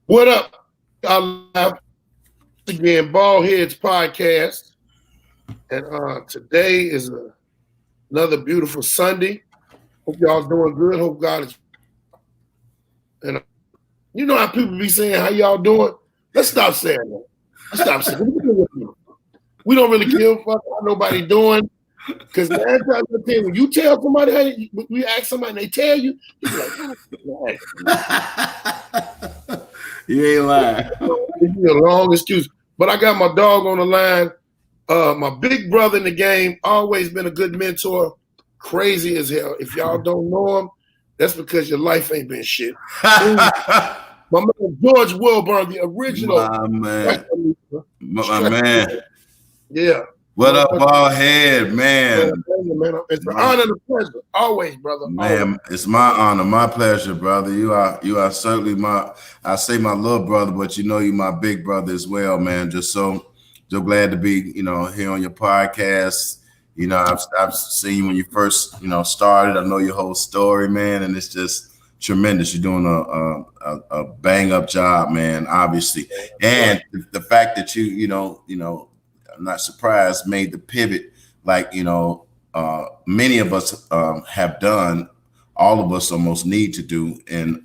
What up? I live again, Baldhead'S podcast, and today is another beautiful Sunday. Hope y'all doing good. Hope God is. And you know how people be saying how y'all doing. Let's stop saying that. Let's stop saying that. We don't really give a fuck how nobody doing. Because 9 times out of 10, when you tell somebody how we ask somebody and they tell you, you're like, you ain't lying. It's a long excuse. But I got my dog on the line. My big brother in the game, always been a good mentor. Crazy as hell. If y'all don't know him, that's because your life ain't been shit. My man George Willborn, the original. My man. Yeah. What up, Baldhead, man? It's an honor and a pleasure. Always, brother. Man, always. It's my honor, my pleasure, brother. You are certainly my little brother, but you know you my big brother as well, man. Just glad to be, here on your podcast. I've seen you when you first, started. I know your whole story, man, and it's just tremendous. You're doing a bang up job, man, obviously. And the fact that I'm not surprised, made the pivot like, many of us have done, all of us almost need to do, and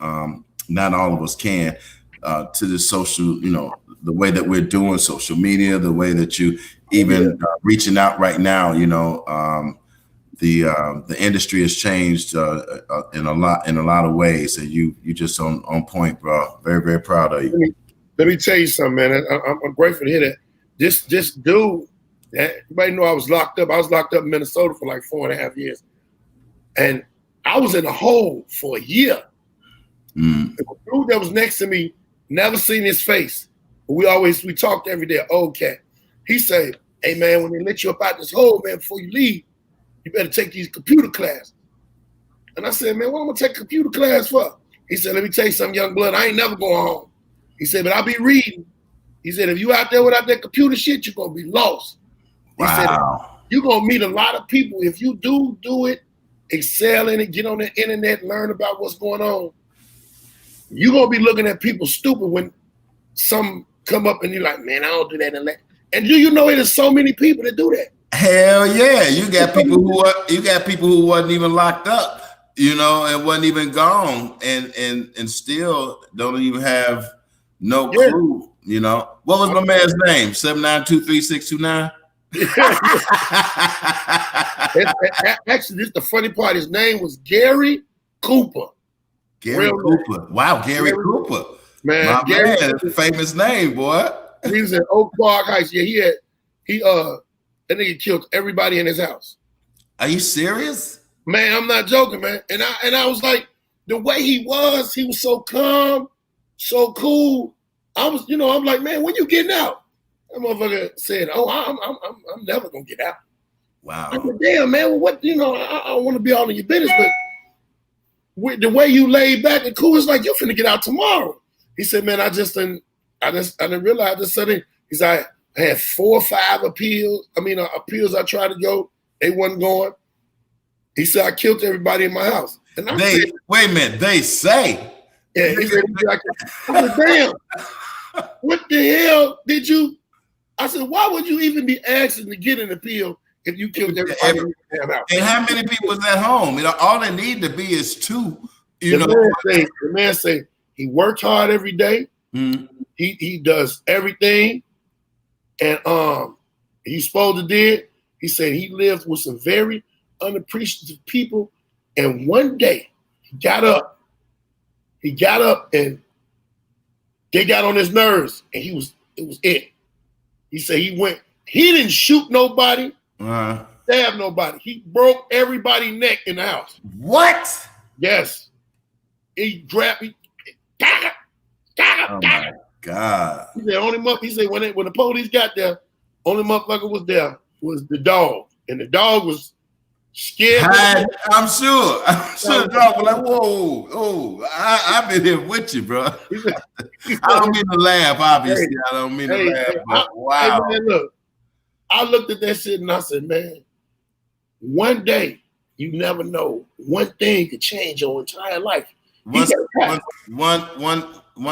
not all of us can, to the social, the way that we're doing social media, the way that you even reaching out right now, the industry has changed in a lot of ways, and you just on point, bro. Very, very proud of you. Let me tell you something, man. I'm grateful to hear that. This dude, everybody know I was locked up. I was locked up in Minnesota for like 4.5 years. And I was in a hole for a year. The dude that was next to me, never seen his face. But we talked every day, old cat. He said, hey man, when they let you up out this hole, man, before you leave, you better take these computer classes. And I said, man, what am I gonna take computer class for? He said, let me tell you something, young blood, I ain't never going home. He said, but I'll be reading. He said, if you out there without that computer shit, you're going to be lost. He said, you're going to meet a lot of people. If you do it, excel in it, get on the internet, learn about what's going on, you're going to be looking at people stupid when some come up and you're like, man, I don't do that. And do you know there's so many people that do that? Hell yeah. You got people who wasn't even locked up, and wasn't even gone and still don't even have no clue. What was my man's name? 7923629. Actually, this is the funny part. His name was Gary Cooper. Gary Cooper. Wow, Gary Cooper. Man, Gary, famous name, boy. He was in Oak Park Heights. Yeah, that nigga killed everybody in his house. Are you serious? Man, I'm not joking, man. And I was like, the way he was so calm, so cool. I'm like, man, when you getting out? That motherfucker said, oh, I'm never gonna get out. Wow. I said, damn, man, well, what, I don't want to be all in your business, but with the way you laid back and cool, it's like you're finna get out tomorrow. He said, man, I didn't realize this suddenly. He said, I had 4 or 5 appeals I tried to go, they wasn't going. He said, I killed everybody in my house. And wait a minute, they say. Yeah, he said, I said, damn. What the hell did you? I said, why would you even be asking to get an appeal if you killed everybody in your house? And how many people was at home? All they need to be is 2. The man say he worked hard every day. Mm-hmm. He does everything, and he's supposed to did. He said he lived with some very unappreciative people, and one day he got up and they got on his nerves, and it was it. He said he didn't shoot nobody, stab nobody. He broke everybody's neck in the house. What? Yes. He grabbed me. Oh my God. He said when the police got there, only motherfucker was there was the dog. And the dog was scared. I'm sure the dog was like, whoa, I've been here with you, bro. I don't mean to laugh, obviously. I don't mean to laugh, but wow. Hey, man, look, I looked at that shit and I said, man, one day, you never know, one thing could change your entire life. one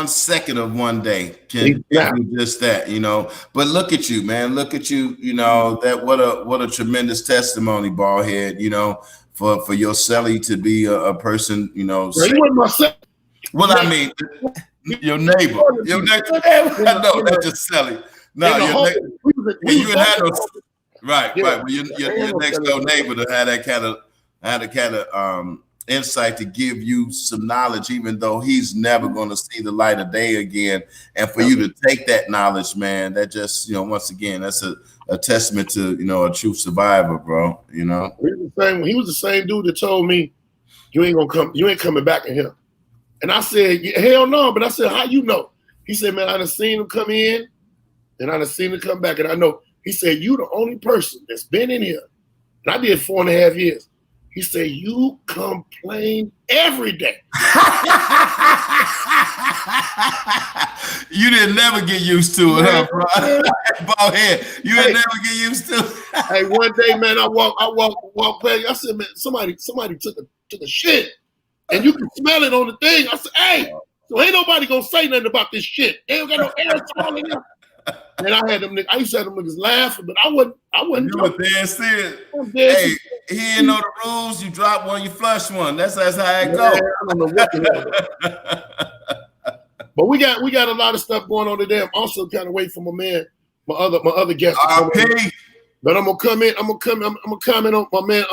second of one day can do just that, you know. But look at you, man. Look at you, you know, that what a tremendous testimony, Baldhead, you know, for your celly to be a person, you know. He wasn't my celly. Well, I mean, your neighbor. Your neighbor. No, that's just celly. No, you had no. Right. Well, your next door neighbor to have that kind of insight to give you some knowledge, even though he's never going to see the light of day again. And for you to take that knowledge, man, that just, you know, once again, that's a testament to, you know, a true survivor, bro. You know, he was the same dude that told me, you ain't coming back in here. And I said, hell no. But I said, how you know? He said, man, I done seen him come in and I done seen him come back. And I know, he said, you the only person that's been in here. And I did 4.5 years. He said, you complain every day. You didn't never get used to it, huh, bro? Baldhead, you didn't never get used to it. Hey, one day, man, I walk back. I said, man, somebody took a shit. And you can smell it on the thing. I said, hey, so ain't nobody gonna say nothing about this shit. They don't got no aerosol in there. And I used to have them niggas laughing, but I wasn't. You were dead serious. Hey, he didn't know the rules. You drop one, you flush one. That's how it goes. I don't know what but we got a lot of stuff going on today. I'm also kind of waiting for my other guest. But I'm gonna comment on my man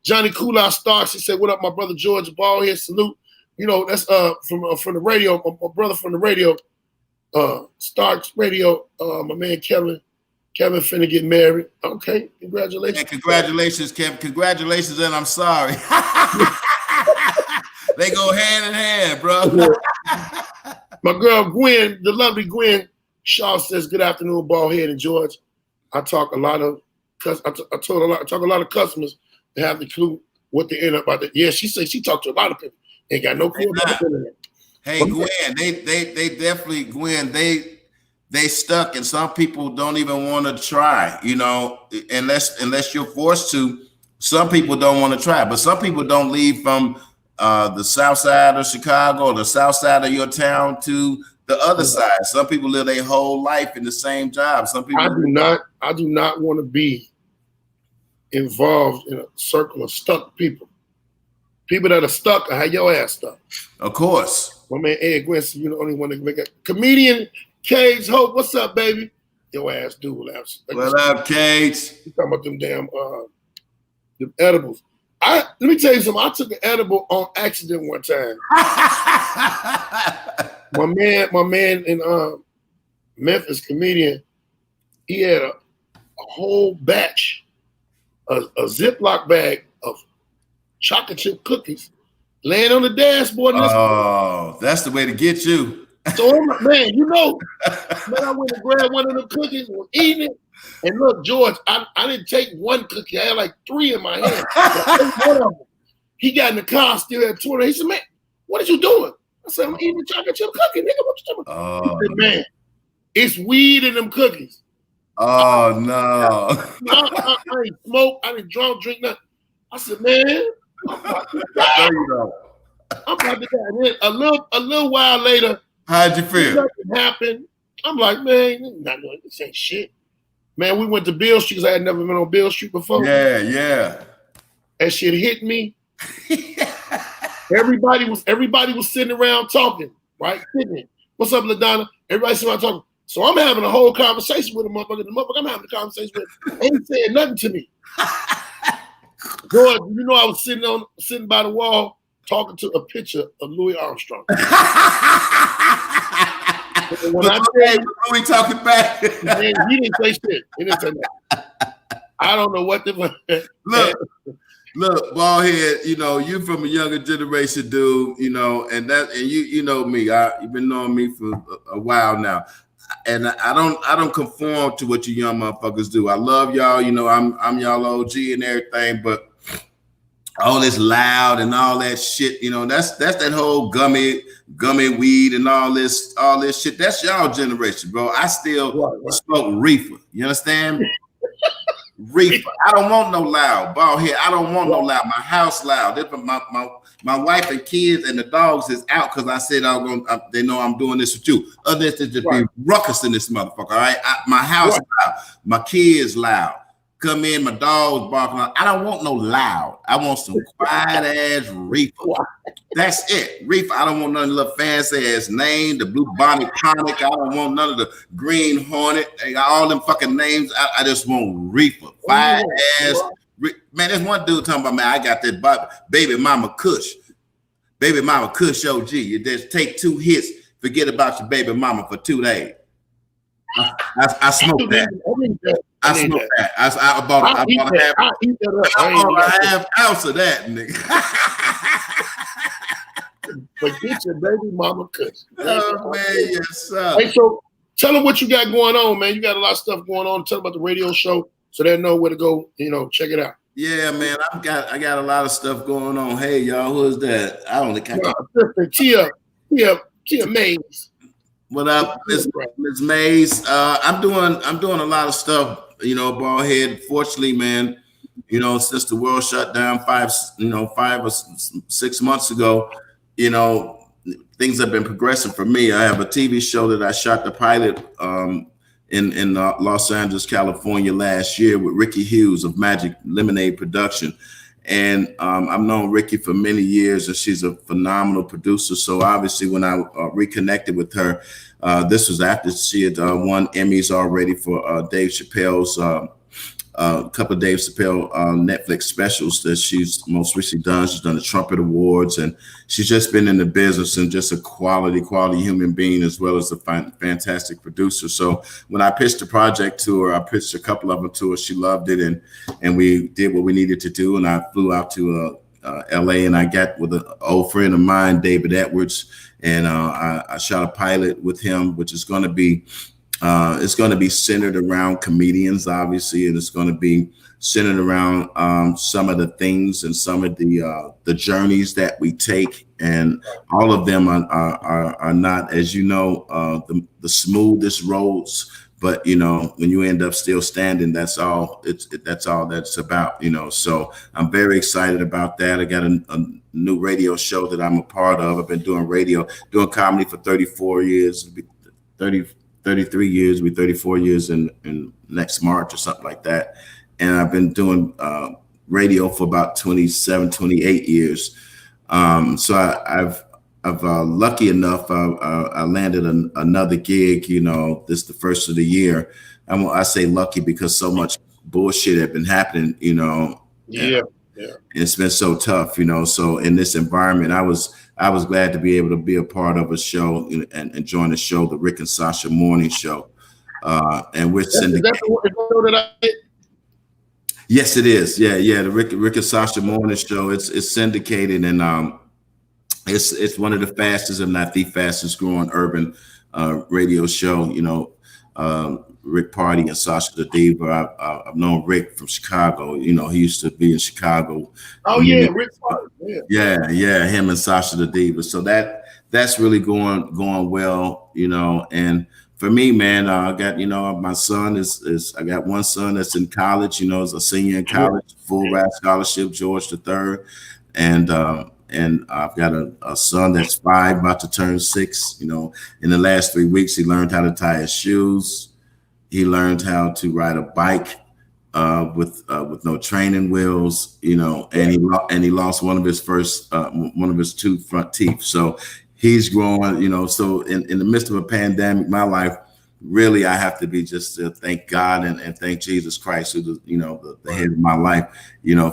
Johnny Coolhouse Starks. He said, "What up, my brother George Baldhead? Salute." You know, that's from the radio. My brother from the radio. Starks Radio, my man Kevin finna get married. Okay, congratulations. Yeah, congratulations, Kevin. Congratulations, and I'm sorry. They go hand in hand, bro. My girl Gwen, the lovely Gwen Shaw says, "Good afternoon, Baldhead and George. I talk a lot of customers to have the clue what they end up about that." Yeah, she said she talked to a lot of people. Ain't got no clue about the internet. Hey, Gwen, they definitely, Gwen, they stuck, and some people don't even want to try, you know, unless you're forced to. Some people don't want to try, but some people don't leave from the south side of Chicago or the south side of your town to the other side. Some people live their whole life in the same job. Some people I do not want to be involved in a circle of stuck people. People that are stuck will have your ass stuck. Of course. My man Ed Gwynson, you the only one that can make it. Comedian Cage Hope, what's up, baby? Your ass dude laughs. What up, Cage? You talking about them damn them edibles. Let me tell you something. I took an edible on accident one time. my man in Memphis, comedian, he had a whole batch, a Ziploc bag of chocolate chip cookies laying on the dashboard. Oh, that's the way to get you. So, man, you know, man, I went and grabbed one of the cookies and was eating it. And look, George, I didn't take one cookie. I had like 3 in my hand. One of them. He got in the car, still had 2. He said, man, what are you doing? I said, I'm eating the chocolate chip cookie, nigga. What you talking about? He said, man, it's weed in them cookies. Oh, no. I ain't smoke. I didn't drink nothing. I said, man, I'm about to die. And then a little while later, how'd you feel? Nothing happened. I'm like, man, this ain't shit. Man, we went to Beale Street because I had never been on Beale Street before. Yeah. That shit hit me. Everybody was sitting around talking, right? Sitting. What's up, LaDonna? Everybody sitting around talking. So I'm having a whole conversation with a motherfucker. The motherfucker I'm having a conversation with ain't saying nothing to me. George, you know I was sitting by the wall talking to a picture of Louis Armstrong. When I said we talking back, man, he didn't say shit. He didn't say nothing. I don't know what the look, Baldhead. You know, you from a younger generation, dude. You know, and you know me. You've been knowing me for a while now, and I don't conform to what you young motherfuckers do. I love y'all. You know, I'm y'all OG and everything, but all this loud and all that shit, you know, that's that whole gummy weed and all this shit. That's y'all generation, bro. I still smoke reefer. You understand? Reefer. I don't want no loud. Baldhead. I don't want no loud. My house loud. My wife and kids and the dogs is out because I said they know I'm doing this with you. Other than just be ruckus in this motherfucker. All right. My house loud. My kids loud. Come in, my dogs barking. I don't want no loud. I want some quiet ass reefer. That's it. Reefer. I don't want none of the little fancy ass name, the blue bonnet tonic. I don't want none of the green hornet. They got all them fucking names. I just want reefer. Fire ass. Man, there's one dude talking about, man, I got that baby mama Kush. Baby mama Kush OG. You just take 2 hits, forget about your baby mama for 2 days. I smoked that. I smoked that. I bought a half ounce of that, nigga. Forget your baby mama Kush. Oh man, yes sir. Hey, so tell them what you got going on, man. You got a lot of stuff going on. Tell them about the radio show so they know where to go. Check it out. Yeah, man. I got a lot of stuff going on. Hey, y'all, who is that? I don't think Tia Mays. What up, Ms. Mays? I'm doing a lot of stuff, Baldhead. Fortunately, man, since the world shut down 5 or 6 months ago, things have been progressing for me. I have a TV show that I shot the pilot in Los Angeles, California last year with Ricky Hughes of Magic Lemonade Production. And I've known Ricky for many years, and she's a phenomenal producer. So obviously, when I reconnected with her, this was after she had won Emmys already for Dave Chappelle's a couple of Dave Chappelle Netflix specials that she's most recently done. She's done the Trumpet Awards, and she's just been in the business and just a quality human being, as well as a fantastic producer. So when I pitched the project to her, I pitched a couple of them to her. She loved it, and we did what we needed to do. And I flew out to LA, and I got with an old friend of mine, David Edwards, and I shot a pilot with him, which is going to be it's going to be centered around comedians, obviously, and it's going to be centered around some of the things and some of the journeys that we take, and all of them are not, as you know, the smoothest roads. But when you end up still standing, that's all that's about. So I'm very excited about that. I got a new radio show that I'm a part of. I've been doing comedy for 34 years, 33 years, be 34 years in next March or something like that. And I've been doing radio for about 27, 28 years. So I've lucky enough, I landed another gig, this the first of the year. I say lucky because so much bullshit had been happening, Yeah. And it's been so tough, so in this environment, I was glad to be able to be a part of a show and join the show, the Rick and Sasha Morning Show. And we're syndicated. Yes, it is. Yeah. The Rick and Sasha Morning Show. It's syndicated, and it's one of the fastest, if not the fastest growing urban radio show. Rick Party and Sasha the Diva. I've known Rick from Chicago. He used to be in Chicago. Oh yeah, Rick Party. Yeah. Him and Sasha the Diva. So that's really going well. And for me, man, I got my son is I got one son that's in college. Is a senior in college, full ride scholarship, George III, and I've got a son that's 5, about to turn 6. In the last 3 weeks, he learned how to tie his shoes. He learned how to ride a bike with no training wheels, and he lost one of his 2 front teeth. So he's growing, So in the midst of a pandemic, my life, really, I have to be just to thank God and thank Jesus Christ, who's the head of my life,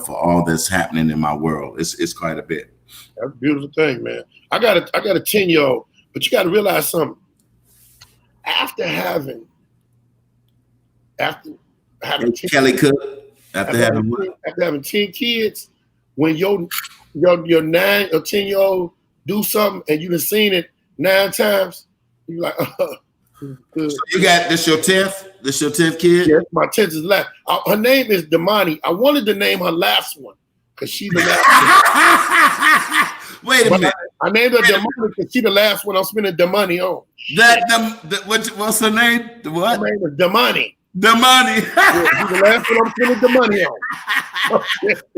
for all that's happening in my world. It's quite a bit. That's a beautiful thing, man. I got a 10-year-old, but you got to realize something. After having Kelly Cook, after having 10 kids, when your 9 or 10-year-old do something and you done seen it 9 times, you like, good. So you got this your 10th? This your 10th kid? Yes, my 10th is last. Her name is Damani. I wanted to name her last one because she's the last one. Wait a minute. I named her Damani because she's the last one I'm spending the money on. What's her name? The what? Her name is Damani. The money. Yeah, the last one I'm spending the money on.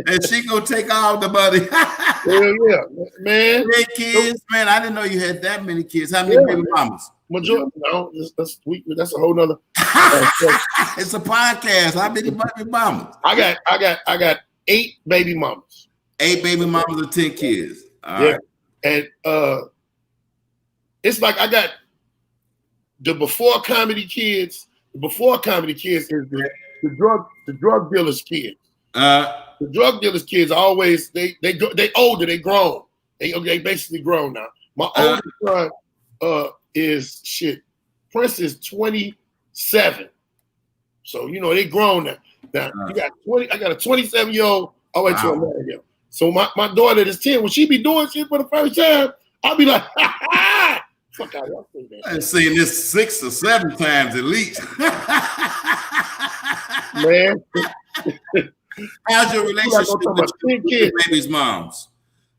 And she gonna take all the money. Hell yeah, man. 10 kids, man. I didn't know you had that many kids. How many baby mamas? Majority. No, that's a whole nother. It's a podcast. How many baby mamas? I got 8 baby mamas. 8 baby mamas and 10 kids. All right. And it's like I got the before comedy kids. The before comedy kids is the drug dealers kids. The drug dealers kids always they older, they grown. They basically grown now. My oldest son is Prince is 27. So they grown now. Now you got 20, I got a 27-year-old all the way to a man. So my daughter is 10. When she be doing shit for the first time, I'll be like, ha. Fuck out, y'all say that. I've seen this 6 or 7 times at least. Man. How's your relationship with your baby's moms?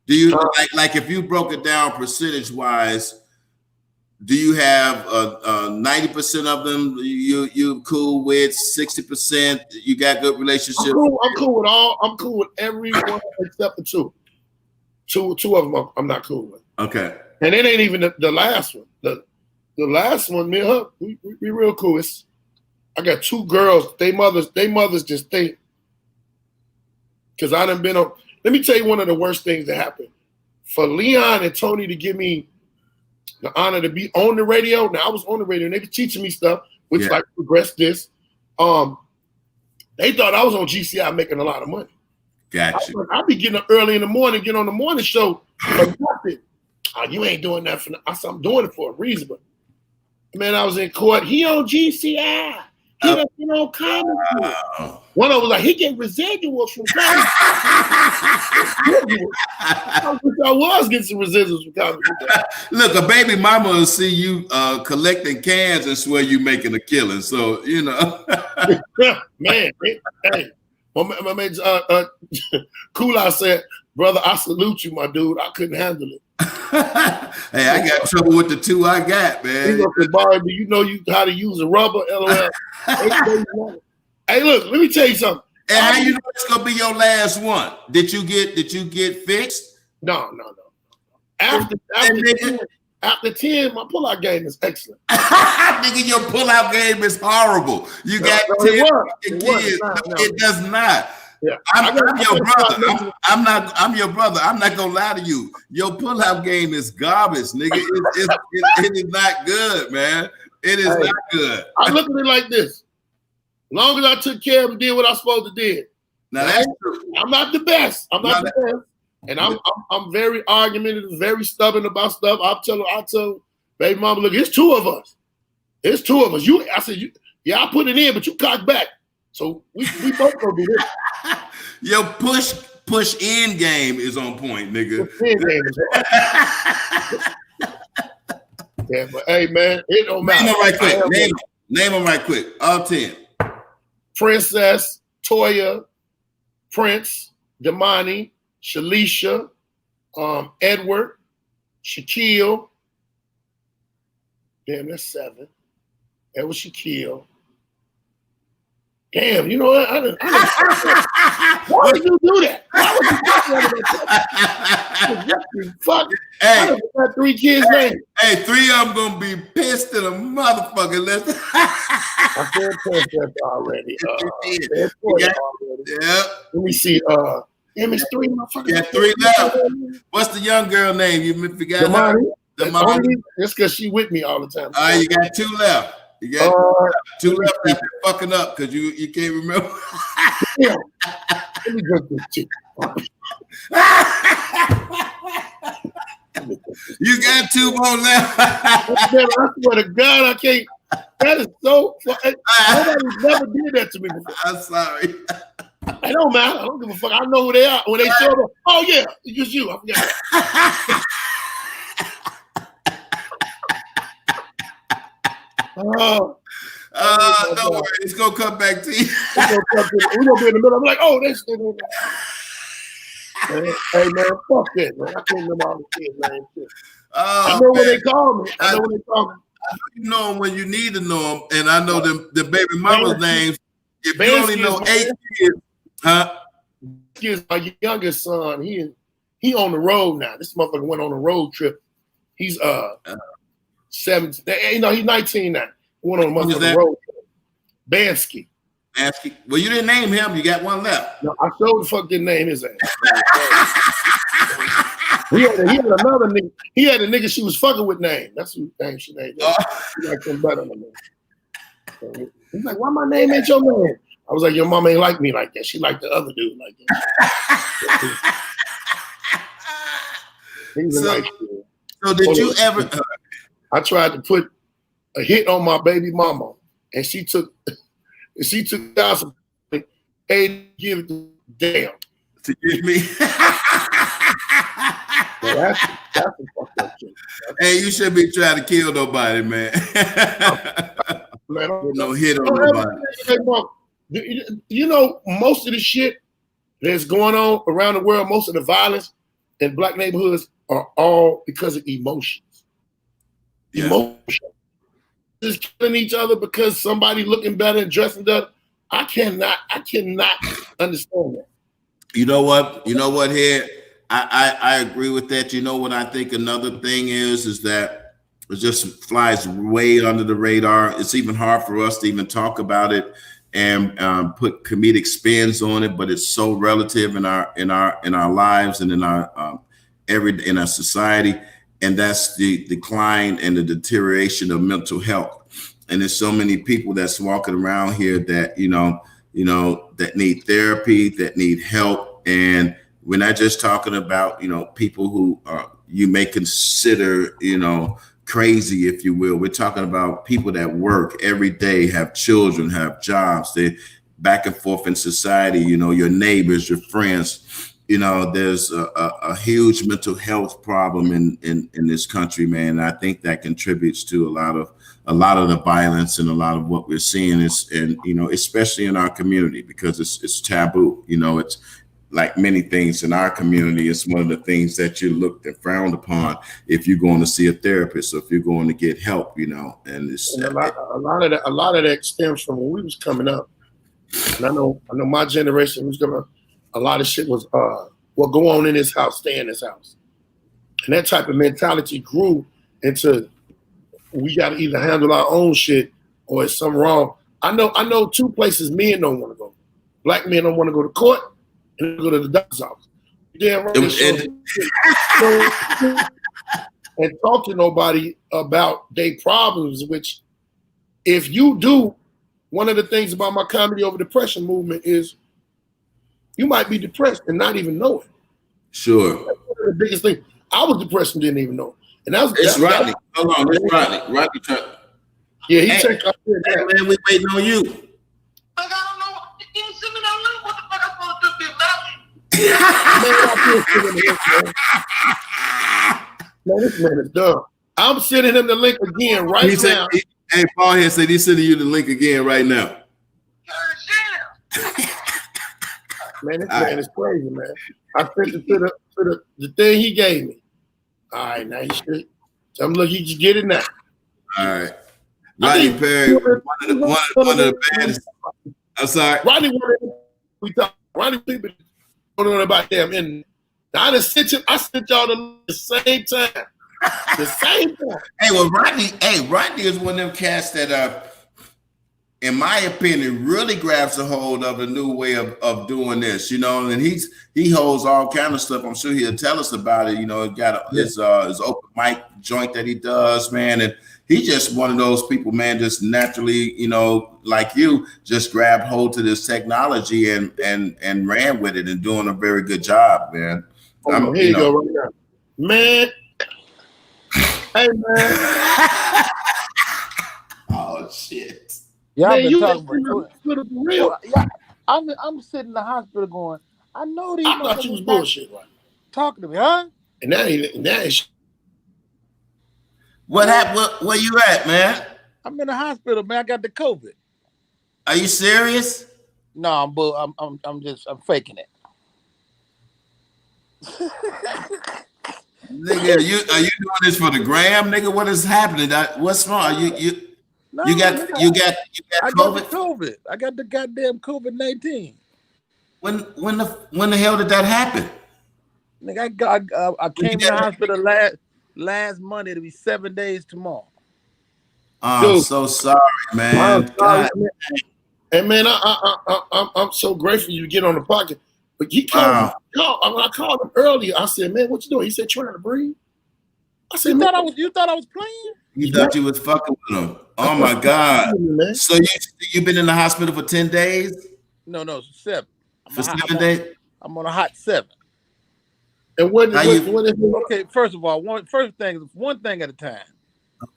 Do you like if you broke it down percentage wise? Do you have 90% of them you cool with? 60% you got good relationships? I'm cool with all. I'm cool with everyone except for 2. Two of them I'm not cool with. Okay. And it ain't even the last one. The last one, me and her, we real cool. I got 2 girls. They mothers just think. Because I done been on. Let me tell you one of the worst things that happened. For Leon and Tony to give me the honor to be on the radio. Now I was on the radio and they were teaching me stuff, which like progressed this. They thought I was on GCI making a lot of money. Gotcha. I'll be getting up early in the morning, get on the morning show for nothing. Oh, you ain't doing that for. I said I'm doing it for a reason, but man, I was in court. He on GCI. He on comedy. One of them was like, he get residuals from comedy. I wish I was getting some residuals from comedy. Look, a baby mama will see you collecting cans and swear you making a killing. So man, hey, my man, Kula said, "Brother, I salute you, my dude. I couldn't handle it." Hey, I got trouble with the 2 I got, man. He goes to bar, do you know how to use a rubber? LOL. Hey, look, let me tell you something. And how you know it's gonna be your last one? Did you get fixed? No. After 10, my pullout game is excellent. Nigga, your pullout game is horrible. You got 10 kids. It does not. Yeah. I'm your brother. I'm your brother. I'm not gonna lie to you. Your pullout game is garbage, nigga. It is not good, man. It is not good. I look at it like this. As long as I took care of and did what I was supposed to do. Now that's true. I'm not the best. I'm not the best. And I'm very argumentative, very stubborn about stuff. I'll tell baby mama, look, it's 2 of us. It's 2 of us. I said, I put it in, but you cock back. So we both gonna do this. Your push in game is on point, nigga. Yeah, but hey man, it don't matter. Name them right quick. All 10. Princess, Toya, Prince, Damani, Shalisha, Edward, Shaquille. Damn, that's 7. That was Shaquille. Damn, you know what? Why would you do that? Why would you do that? Fuck. Hey, I got 3 kids' names. Hey, 3 of them gonna be pissed at a motherfucker. I said Princess already. Yeah. Let me see. Damn, it's 3 motherfuckers. Yeah, 3 left. What's the young girl name? You forgot? Damani. That's because she with me all the time. All right, you got 2 left. You got 2 left that you're fucking up because you can't remember. Yeah. Let me drink this shit. You got 2 more left. I swear to God, I can't. That is so. Nobody never did that to me before. I'm sorry. It don't matter. I don't give a fuck. I know who they are. When they show up, oh yeah, it's just you. I forgot. Don't worry, it's gonna come back to you. We're gonna be in the middle. I'm like, oh, that's still hey man, fuck that, man. I can't remember all the kids' names. I know when they call me. You know him when you need to know him, and I know the baby mama's names. If you only know 8 kids, huh? Here's my youngest son. He on the road now. This motherfucker went on a road trip. He's 17. He's 19 now. Went on a motherfucking road trip. Bansky. Bansky. Well, you didn't name him. You got one left. No, I sure the fuck didn't name his ass. He had another nigga. He had a nigga she was fucking with name. That's who name she named. She liked him better than me. So he's like, why my name ain't your name? I was like, your mama ain't like me like that. She liked the other dude like that. So did you ever? I tried to put a hit on my baby mama, and she took out some hey, give it to damn. To give me. Well, that's a fucked up shit. Hey, you shouldn't be trying to kill nobody, man. No hit on nobody. You know, most of the shit that's going on around the world, most of the violence in black neighborhoods are all because of emotions. Yeah. Emotion. Just killing each other because somebody looking better and dressing better. I cannot understand that. You know what? Here, I agree with that. You know what I think another thing is that it just flies way under the radar. It's even hard for us to even talk about it and put comedic spins on it, but it's so relative in our lives and in our in our society, and that's the decline and the deterioration of mental health. And there's so many people that's walking around here that that need therapy, that need help, and we're not just talking about people who you may consider crazy, if you will. We're talking about people that work every day, have children, have jobs. They back and forth in society. Your neighbors, your friends. There's a huge mental health problem in this country, man. And I think that contributes to a lot of the violence and a lot of what we're seeing especially in our community, because it's taboo. It's like many things in our community. It's one of the things that you looked and frowned upon if you're going to see a therapist or if you're going to get help. And it's a lot of that stems from when we was coming up. And I know my generation was coming up. A lot of shit was what go on in this house, stay in this house. And that type of mentality grew into we got to either handle our own shit or it's something wrong. I know 2 places men don't want to go. Black men don't want to go to court and go to the doctor's office. Damn right. And talk to nobody about their problems, which if you do, one of the things about my comedy over depression movement is you might be depressed and not even know it. Sure. That's one of the biggest things. I was depressed and didn't even know it. And that was Rodney. Hold on, it's Rodney. Rodney. Yeah, he checked out there. Hey, man, we waiting on you. I don't know. You didn't send me no link. What the fuck I'm supposed to do, man, this man is dumb. I'm sending him the link again right now. Hey, Baldhead said he's sending you the link again right now. Man, this man is crazy, man. I sent it to the thing he gave me. All right, now you should. So I'm looking, you just get it now. All right. Rodney Perry, one of the baddest. I'm sorry. Rodney people don't know about them. And I sent y'all the same time. The same time. Hey, well, Rodney is one of them cats that in my opinion, really grabs a hold of a new way of doing this, and he holds all kind of stuff. I'm sure he'll tell us about it. He got his open mic joint that he does, man. And he's just one of those people, man, just naturally, like you, just grabbed hold to this technology and ran with it and doing a very good job, man. Here you go right now. Man. Hey, man. Oh, shit. Y'all man, been you talking about real. Yeah, I'm sitting in the hospital going, I know these. I thought you was bullshit, right? Talking to me, huh? And now it's what happened? Where you at, man? I'm in the hospital, man. I got the COVID. Are you serious? No, I'm faking it. Nigga, are you doing this for the gram, nigga? What is happening? What's wrong? No, You got nigga, you got I got the COVID? COVID. I got the goddamn COVID-19. When the hell did that happen? Nigga, I came in the hospital last Monday. It'll be 7 days tomorrow. I'm Dude, so sorry, man. I'm sorry, God. man. And man, I'm so grateful you get on the podcast. But he Wow. I called him earlier. I said, man, what you doing? He said, trying to breathe. I said, You man, thought I was playing? You thought you was fucking with him. Oh my God. man. So you've been in the hospital for 10 days? No, 7. For 7 days? I'm on a hot 7. And what is Okay, first of all, one thing at a time.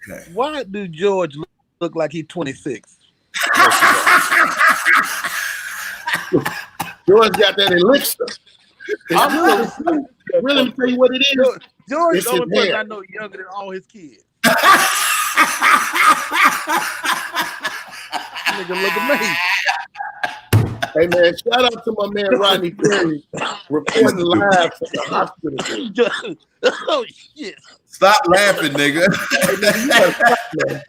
Okay. Why do George look like he's 26? George got that elixir. Really, let me tell you what it is. George It's is the only his person hair. I know younger than all his kids. Nigga look amazing. Hey man, shout out to my man Rodney Perry reporting live from the hospital. Oh shit. Stop laughing, nigga. Hey, man, you gotta stop, man.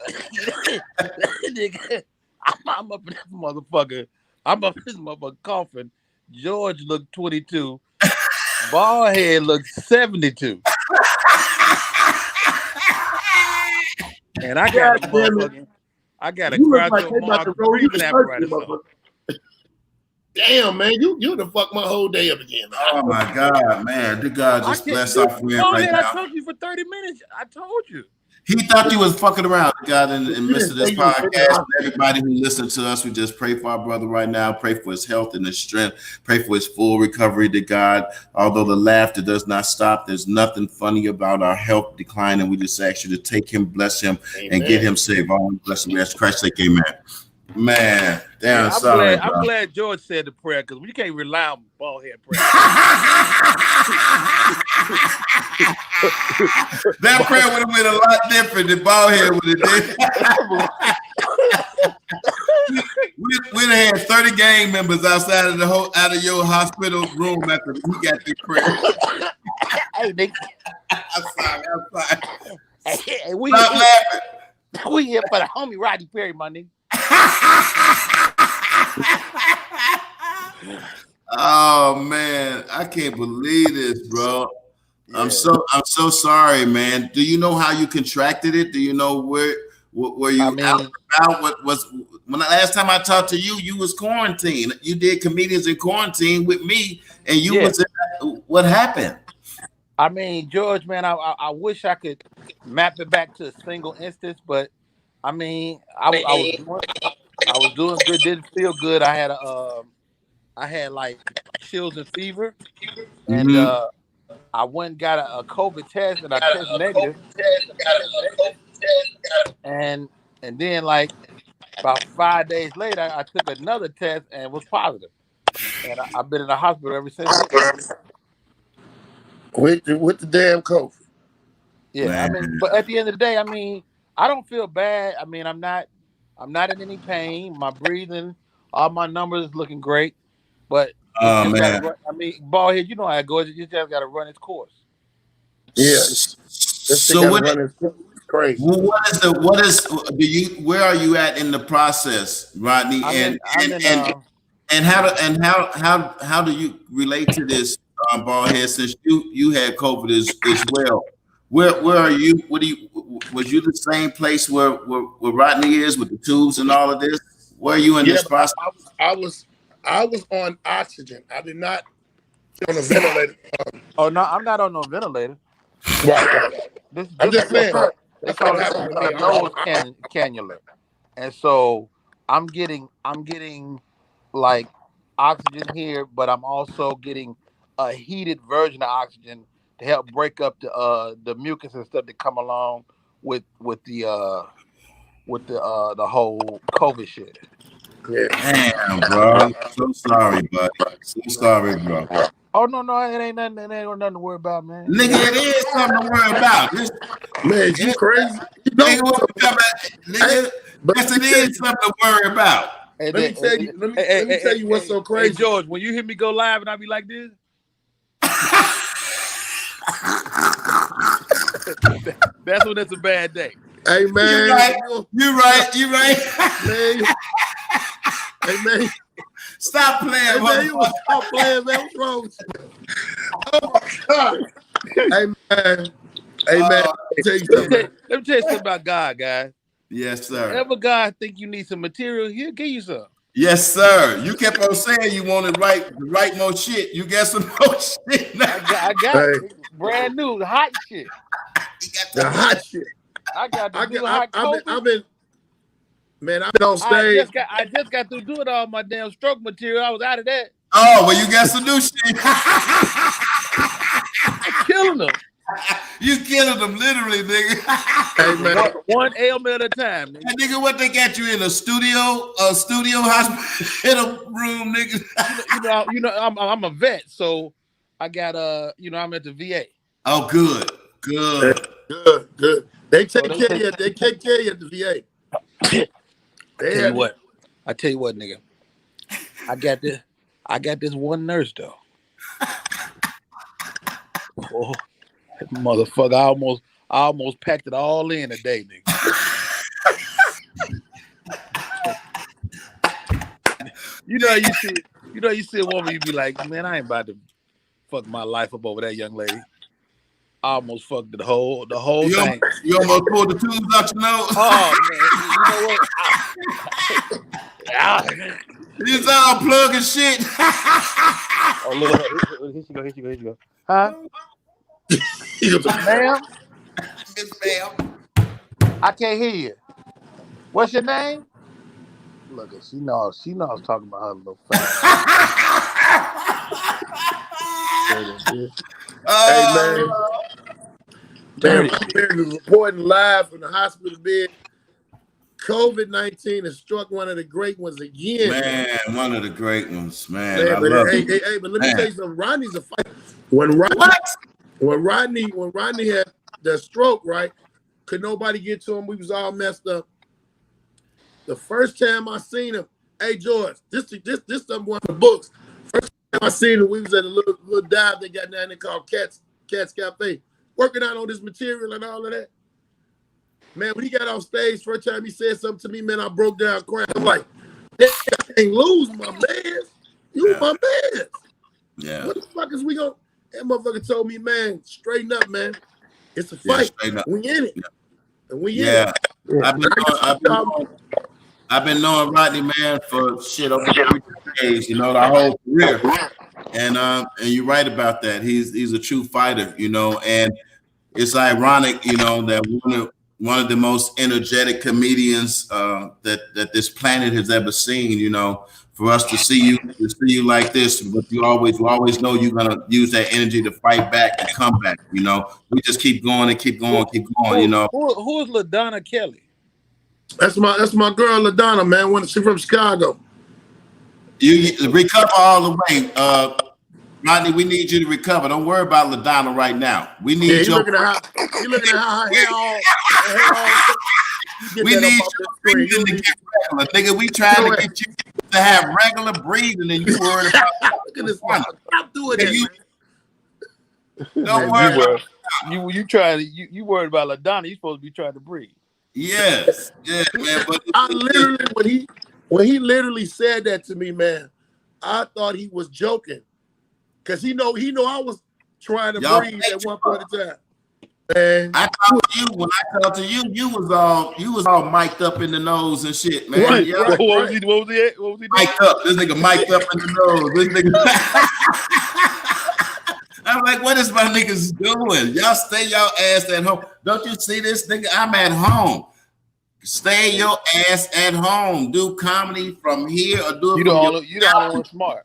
Nigga, I'm up in this motherfucker. I'm up in this motherfucker coughing. George looked 22. Baldhead looked 72. And I got a motherfucking, I got a You look like they about to cardiac roll you breathing to apparatus. surgery, motherfucker. Damn, man, you done fucked my whole day up again. Man. Oh my God, man. The God just bless our friend right I now. told you for 30 minutes. I told you. He thought you was fucking around, God, in the midst of this You didn't say you was podcast. Everybody who listens to us, we just pray for our brother right now. Pray for his health and his strength. Pray for his full recovery to God. Although the laughter does not stop, there's nothing funny about our health decline, and we just ask you to take him, bless him, and get him saved. All bless him. As Christ sake, amen. Man, damn, sorry. I'm glad George said the prayer because we can't rely on Baldhead prayer. That prayer would have been a lot different than Baldhead would have did. We'd have had 30 gang members outside of out of your hospital room after we got the prayer. Hey, nigga. I'm sorry. Hey, Stop laughing. we here for the homie Rodney Perry, my nigga. Oh man, I can't believe this, bro. Yeah. I'm so sorry, man. Do you know how you contracted it? Do you know where you out about? What was when the last time I talked to you? You was quarantined. You did Comedians in Quarantine with me, and you was. What happened? I mean, George, man, I wish I could map it back to a single instance, but I mean, I was doing good, didn't feel good. I had like chills and fever, and I went and got a COVID test, and I tested negative. And then like about 5 days later, I took another test and was positive. And I've been in the hospital ever since. With the damn COVID. Yeah, man. I mean, but at the end of the day, I mean, I don't feel bad. I mean, I'm not in any pain. My breathing, all my numbers is looking great. But man, I mean, Baldhead, you know how it goes. You just got to run its course. Yeah. So crazy. Where are you at in the process, Rodney? And how do you relate to this, Baldhead, since you had COVID as well? Where are you? Was you the same place where Rodney is with the tubes and all of this? Where are you in this process? I was on oxygen. I did not on a ventilator. Oh no, I'm not on no ventilator. Right. I'm just saying. That's all happened to me. A nose cannula, and so I'm getting like oxygen here, but I'm also getting a heated version of oxygen to help break up the mucus and stuff that come along with the whole COVID shit. Yeah. Damn, bro. So sorry, buddy. So sorry, bro. Oh no, it ain't nothing. It ain't nothing to worry about, man. Nigga, it is something to worry about. Man, you crazy? Nigga, yes, it is something to worry about. Let me tell you what's so crazy. Hey, George, when you hear me go live and I be like this, That's when it's a bad day. Hey man, You right. man. Hey man, Stop playing. hey man, you stop playing, man. What's wrong with you? Oh my God. Hey man, let me tell you something. Let me tell you something about God, guys. Yes, sir. Whenever God think you need some material, he'll give you some. Yes, sir. You kept on saying you wanted to write more shit. You got some more shit now. I got it. Brand new, hot shit. The hot shit. I got the new hot COVID. I've been on stage. I just got through doing all my damn stroke material. I was out of that. Oh, well, you got some new shit. Killing them. You killing them literally, nigga. Hey man, one ailment at a time. Nigga. Hey, nigga, what they got you in a studio hospital room, nigga? you know, I'm a vet, so I got I'm at the VA. Oh, good. They take care of you. They take care of you at the VA. I tell you what, nigga. I got this one nurse though. Oh, motherfucker! I almost packed it all in a day, nigga. you see a woman, you be like, man, I ain't about to fuck my life up over that young lady. I almost fucked the whole thing. You almost pulled the tubes out your nose. Oh man, you know what? It's all plug and shit. Oh look, here she go. Huh? Ma'am? Yes, ma'am. I can't hear you. What's your name? Look, she knows I was talking about her little fat. Hey man, I'm reporting live from the hospital bed. COVID-19 has struck one of the great ones again. Man, one of the great ones, man. But let me tell you something. Rodney's a fighter. When Rodney had the stroke, right? Could nobody get to him? We was all messed up. The first time I seen him, hey George, this something one of the books. First time I seen him, we was at a little dive they got down there called Cat's Cafe, working out on this material and all of that. Man, when he got off stage, first time he said something to me, man, I broke down crying. I'm like, I can't lose my man. You my man. Yeah. What the fuck is we gonna? That motherfucker told me, man, straighten up, man. It's a fight. We in it. Yeah. And we in it. I've been knowing Rodney, man, for shit over 3 days, the whole career. And you're right about that. He's a true fighter, and it's ironic, that one of the most energetic comedians that this planet has ever seen, for us to see you like this, but we always know you're gonna use that energy to fight back and come back. We just keep going and keep going. Who is LaDonna Kelly? That's my girl LaDonna, man. She's from Chicago. You recover all the way, Rodney. We need you to recover. Don't worry about LaDonna right now. We need you looking at how her hair all. We need you breathing to get regular, nigga. We trying to get you to have regular breathing, and you worried about. Look at this one. Stop doing that. Don't worry. You worried about LaDonna? You supposed to be trying to breathe. Yes, yeah, man. But I literally, when he literally said that to me, man, I thought he was joking, cause he know I was trying to breathe at one point in time. Man, When I talked to you, you was all mic'd up in the nose and shit, man. Right, yeah. right. What was he doing? Mic'd up. This nigga mic'd up in the nose. This nigga. I'm like, what is my niggas doing? Y'all stay your ass at home. Don't you see this nigga? I'm at home. Stay your ass at home. Do comedy from here or do it you from you the only one smart.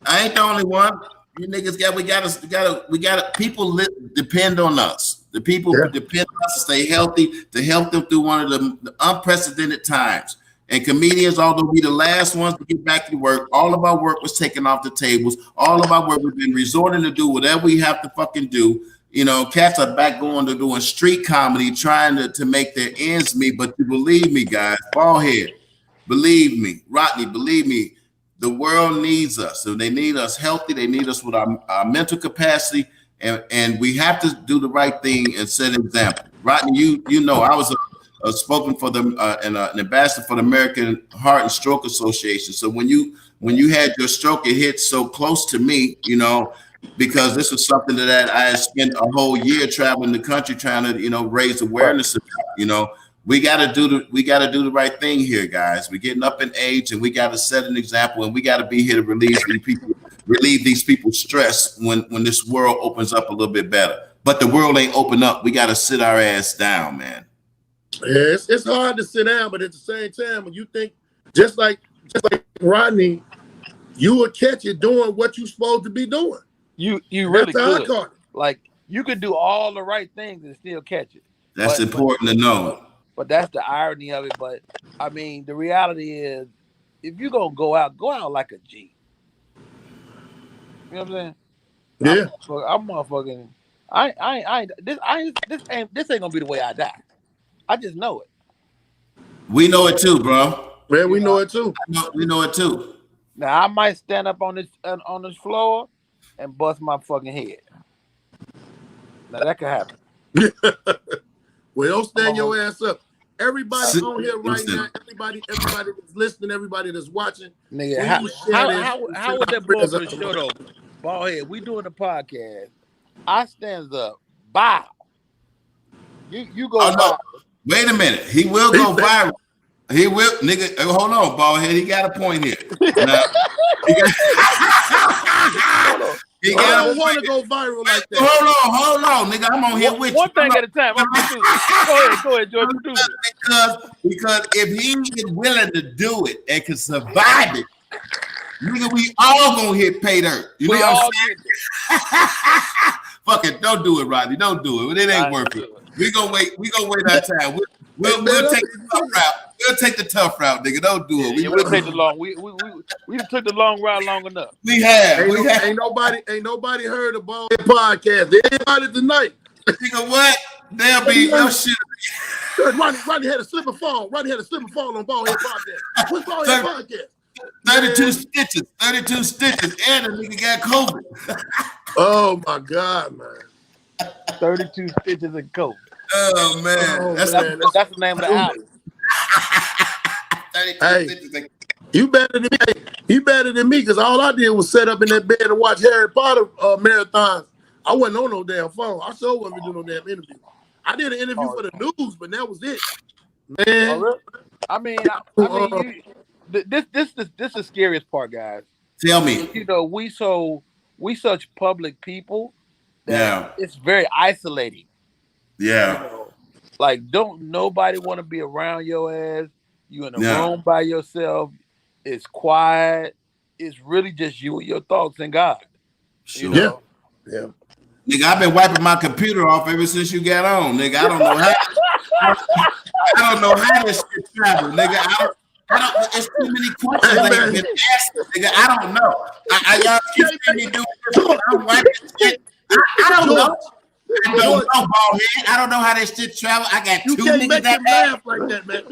I ain't the only one. You niggas we gotta people depend on us. The people who depend on us to stay healthy, to help them through one of the unprecedented times. And comedians, although we the last ones to get back to work, all of our work was taken off the tables. All of our work, we've been resorting to do whatever we have to fucking do. Cats are back going to doing street comedy, trying to make their ends meet. But you believe me, guys, Baldhead, believe me, Rodney, believe me, the world needs us. So they need us healthy. They need us with our mental capacity. and we have to do the right thing and set an example. Rodney, you know, I was a spoken for the an ambassador for the American Heart and Stroke Association. So when you had your stroke, it hit so close to me, you know, because this was something that I had spent a whole year traveling the country trying to, you know, raise awareness about. You know, we got to do the right thing here, guys. We're getting up in age, and we got to set an example, and we got to be here to relieve these people's stress when this world opens up a little bit better. But the world ain't open up. We got to sit our ass down, man. Yeah, it's hard to sit down, but at the same time, when you think just like Rodney, you will catch it doing what you're supposed to be doing. You really That's how I could. caught it. Like, you could do all the right things and still catch it. That's important to know. But that's the irony of it. But I mean, the reality is, if you're gonna go out like a G. You know what I'm saying? Yeah. I'm motherfucking. This ain't gonna be the way I die. I just know it. We know it too, bro. Man, we know it too. We know it too. Now I might stand up on this floor and bust my fucking head. Now that could happen. Well, don't stand your ass up. Everybody on here right now, everybody that's listening, everybody that's watching. Nigga, how would that boy for the show though? Baldhead, we doing a podcast. I stands up. Bow. You go viral. Wait a minute. He will go viral. He will, nigga. Hold on, Baldhead. He got a point here. Now, I don't want to go viral like that. Hold on, nigga. I'm on here with you. One thing at a time. Go ahead, George. Because if he is willing to do it and can survive it, nigga, we all gonna hit pay dirt. You know what I'm saying? Fuck it, don't do it, Rodney. Don't do it. It ain't worth it. We gonna wait our time. We'll take the tough route. We'll take the tough route, nigga. Don't do it. We'll take the long. We took the long route long enough. We have. Ain't nobody heard of Baldhead podcast. Everybody tonight. Nigga, what? There'll be no shit. Rodney had a slip and fall. Rodney had a slip and fall on Baldhead podcast. What's Baldhead podcast? 32 stitches, and the nigga got COVID. Oh my God, man. 32 stitches and coke. Oh man, that's the name of the album. 32 stitches and you better than me. You better than me, because all I did was sit up in that bed and watch Harry Potter marathons. I wasn't on no damn phone. I sure wasn't doing no damn interview. I did an interview for the news, but that was it. Man. Oh, really? I mean, this is the scariest part, guys. Tell me. You know, we such public people that it's very isolating. Yeah. You know, like, don't nobody want to be around your ass. You in a room by yourself. It's quiet. It's really just you and your thoughts and God. Sure. You know? Yeah. Nigga, I've been wiping my computer off ever since you got on, nigga. I don't know how this shit travel, nigga. I don't. It's too many questions that have been asked, nigga. I don't know. Y'all keep seeing me do this. I'm wiping shit. I don't know. I don't know, Baldhead. I don't know how this shit travel. I got two niggas that laugh like that, man.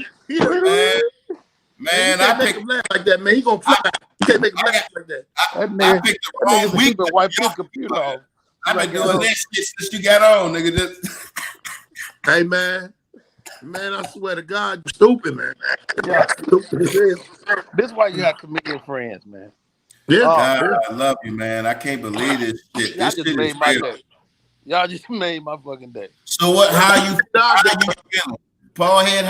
Man, I pick him laugh like that, man. He gonna fly. You can't make him laugh like that. I picked the wrong week to wipe his computer off. I've been doing that shit since you got on, nigga. Hey, man. Man, I swear to God, you're stupid, man. Yeah. Stupid as hell. This is why you have comedian friends, man. Yeah. God, I love you, man. I can't believe this shit. Y'all This just shit made is my real. day. Y'all just made my fucking day. So what? How you feeling, Baldhead?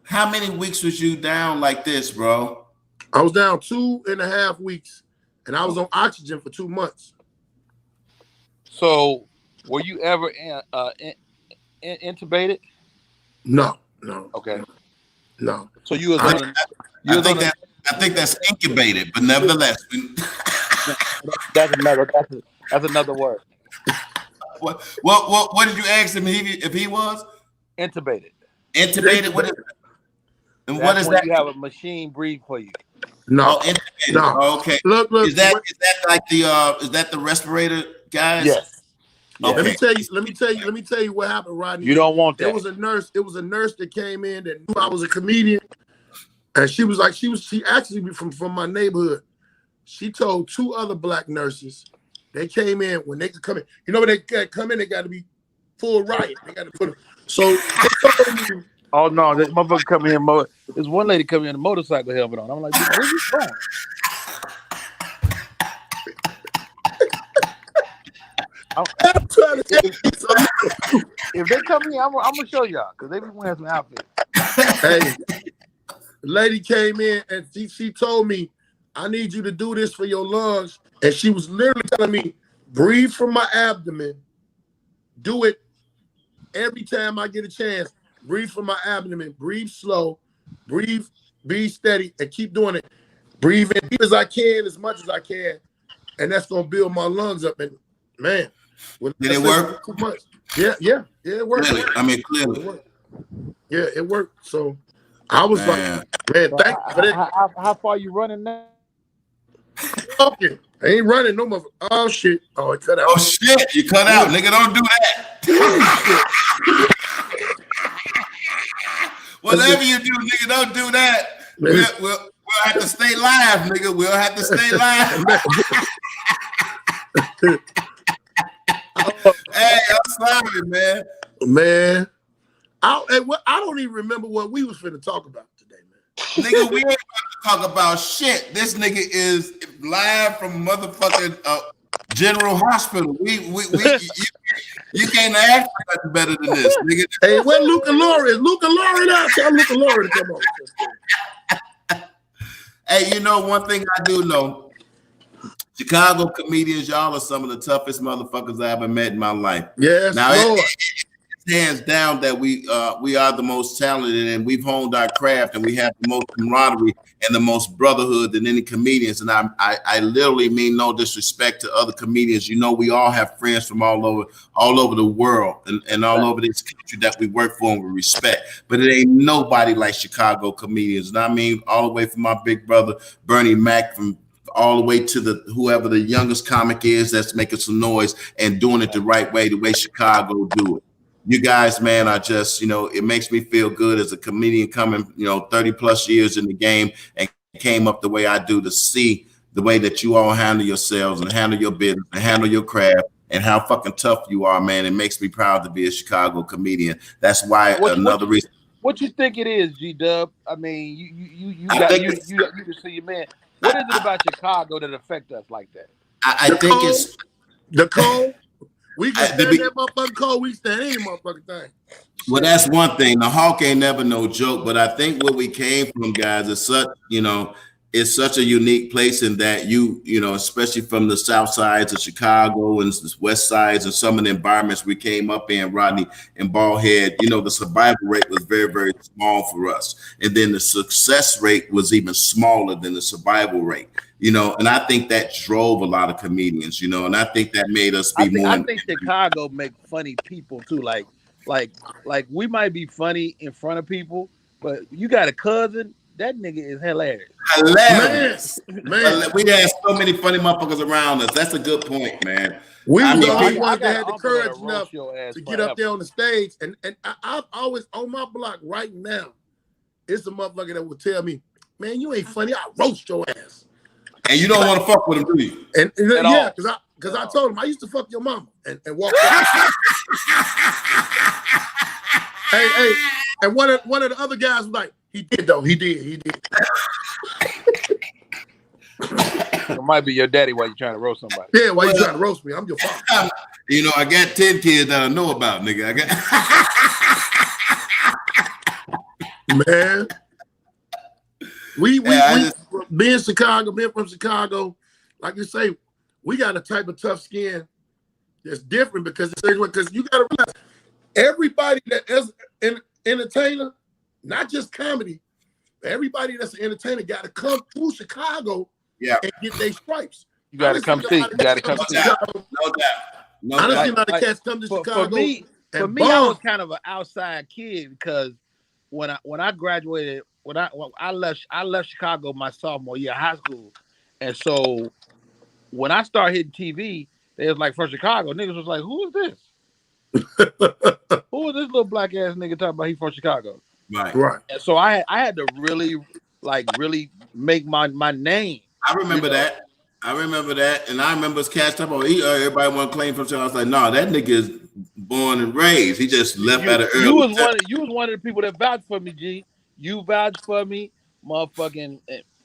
How many weeks was you down like this, bro? I was down 2.5 weeks, and I was on oxygen for 2 months. So, were you ever intubated? No. Okay. No. So you was on. I think that's incubated, but nevertheless, that's another word. What did you ask him if he was intubated? Intubated. What is it? And what is when that? You have a machine breathe for you. No. Intubated. No. Oh, okay. Look. Is that like the is that the respirator guys? Yes. Okay. Let me tell you what happened, Rodney. You don't want that. It was a nurse that came in that knew I was a comedian, and she actually from my neighborhood. She told 2 other black nurses They came in when they could come in. You know when they come in, they got to be full riot. They got to put. So they told me, oh no, this motherfucker come here. There's one lady come in a motorcycle helmet on. I'm like, where you going? I'm trying to tell you something. If they come in, I'm gonna show y'all because they be wearing some outfits. Hey, the lady came in and she told me, I need you to do this for your lungs. And she was literally telling me, breathe from my abdomen. Do it every time I get a chance. Breathe from my abdomen. Breathe slow. Breathe, be steady, and keep doing it. Breathe in deep as I can, as much as I can. And that's going to build my lungs up. And man. Did it work? Yeah, it worked. Clearly. I mean, clearly. It worked. Yeah, it worked. So I was like, man, thank you for that. How far you running now? Okay. I ain't running no motherfucker. Oh shit. Oh, it cut out. Oh shit, you cut out. Nigga, don't do that. Whatever you do, nigga, don't do that. We'll have to stay live, nigga. We'll have to stay live. Hey, I'm sorry, man. Man, I don't even remember what we was finna talk about today, man. Nigga, we ain't gonna talk about shit. This nigga is live from motherfucking General Hospital. You can't ask for nothing better than this, nigga. Hey, where Luke and Laura is? Luke and Laura now. Tell Luke and Laura to come on. Hey, you know one thing I do know. Chicago comedians, y'all are some of the toughest motherfuckers I ever met in my life. Yes, now, Lord. It's hands down that we are the most talented and we've honed our craft and we have the most camaraderie and the most brotherhood than any comedians. And I literally mean no disrespect to other comedians. You know, we all have friends from all over the world and all over this country that we work for and we respect. But it ain't nobody like Chicago comedians. And I mean, all the way from my big brother, Bernie Mac, from all the way to whoever the youngest comic is that's making some noise and doing it the right way, the way Chicago do it. You guys, man, are just, it makes me feel good as a comedian coming, 30 plus years in the game and came up the way I do to see the way that you all handle yourselves and handle your business and handle your craft and how fucking tough you are, man. It makes me proud to be a Chicago comedian. That's why another reason. What you think it is, G-Dub? I mean, you can see your man. What is it about Chicago that affect us like that? I think it's the cold. We can stand that motherfucking cold. We stand any motherfucking thing. Well, that's one thing. The Hawk ain't never no joke, but I think where we came from, guys, is such, it's such a unique place in that especially from the south sides of Chicago and the west sides and some of the environments we came up in, Rodney and Baldhead, the survival rate was very, very small for us. And then the success rate was even smaller than the survival rate, and I think that drove a lot of comedians, and I think that made us be more. I think Chicago make funny people too. Like we might be funny in front of people, but you got a cousin. That nigga is hilarious. Hilarious. Man. We had so many funny motherfuckers around us. That's a good point, man. We had the courage enough to get up there on the stage. And I've always, on my block right now, it's a motherfucker that will tell me, man, you ain't funny. I'll roast your ass. And you don't want to fuck with him, do you? And yeah, because I told him, I used to fuck your mama and walk out. Hey. And one of the other guys was like, he did though. He did. It might be your daddy while you trying to roast somebody. Yeah, while you trying to roast me. I'm your father. I got 10 kids that I know about, nigga. Man. We being from Chicago, like you say, we got a type of tough skin that's different because you gotta realize everybody that is an entertainer, not just comedy, everybody that's an entertainer got to come through Chicago and get their stripes. You got to come see. No doubt. I don't see a lot of cats come to Chicago. For me, I was kind of an outside kid because when I graduated, when I left Chicago my sophomore year of high school, and so when I started hitting TV, they was like, for Chicago, niggas was like, who is this? Who is this little black ass nigga talking about he from Chicago? Right. And so I had to really make my name. I remember that. I remember that, and I remember us catching up on. Everybody want to claim from him. I was like, no, that nigga is born and raised. He just left at an early. You was one of the people that vouched for me, G. You vouched for me, motherfucking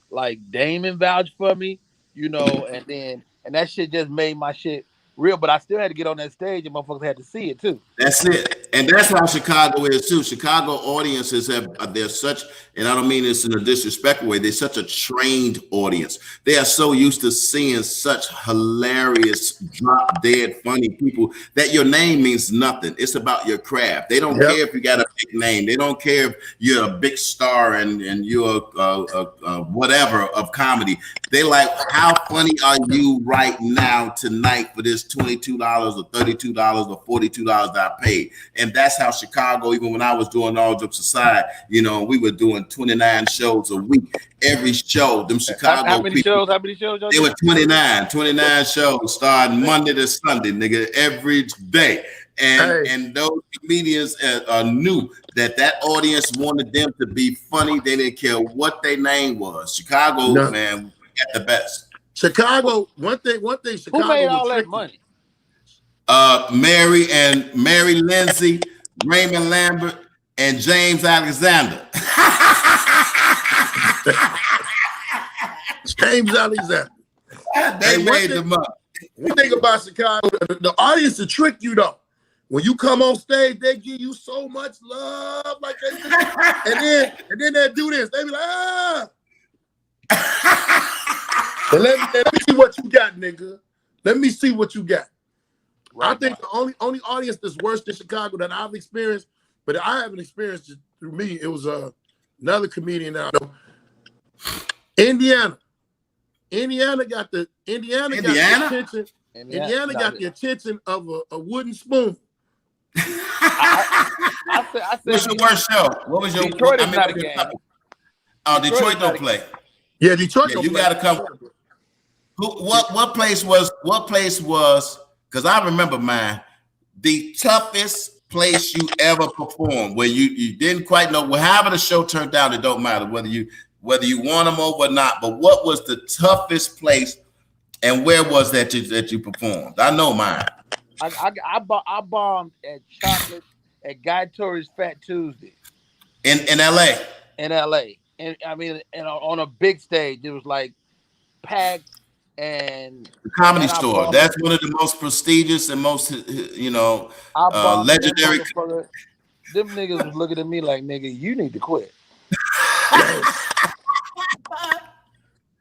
like Damon vouched for me, and that shit just made my shit real. But I still had to get on that stage, and motherfuckers had to see it too. That's it, and that's how Chicago is too. Chicago audiences they're such, and I don't mean this in a disrespectful way. They're such a trained audience. They are so used to seeing such hilarious, drop dead funny people that your name means nothing. It's about your craft. They don't care if you got a big name. They don't care if you're a big star and you're whatever of comedy. They like, how funny are you right now tonight for this $22 or $32 or $42 that I paid? And that's how Chicago, even when I was doing All Jokes Aside, we were doing 29 shows a week. Every show, them Chicago how many people, shows? They were 29 shows starting Monday to Sunday, nigga, every day. And those comedians knew that audience wanted them to be funny. They didn't care what their name was. Chicago, man, got the best. Chicago, one thing. Chicago. Who made all that money? Mary Lindsay, Raymond Lambert, and James Alexander. James Alexander. They made them up. One thing about Chicago, the audience will trick you though. When you come on stage, they give you so much love, like and then they do this. They be like, let me see what you got, nigga. Let me see what you got. Right, I think the only audience that's worse than Chicago that I've experienced, but I haven't experienced it through me. It was another comedian that I know. Indiana got the attention. Indiana got the attention of a wooden spoon. I said, what's your worst show? What was your Detroit is not a game. Oh, Detroit don't play. Yeah, Detroit don't play. You gotta come. What place was? Because I remember mine, the toughest place you ever performed, where you didn't quite know. Well, however the show turned out, it don't matter whether you won them over or not. But what was the toughest place, and where was that you performed? I know mine. I bombed at Chocolate at Guy Torres Fat Tuesday in LA. In LA, and I mean, on a big stage, it was like packed. And the Comedy Store, that's one of the most prestigious and most legendary. Them niggas was looking at me like, nigga, you need to quit.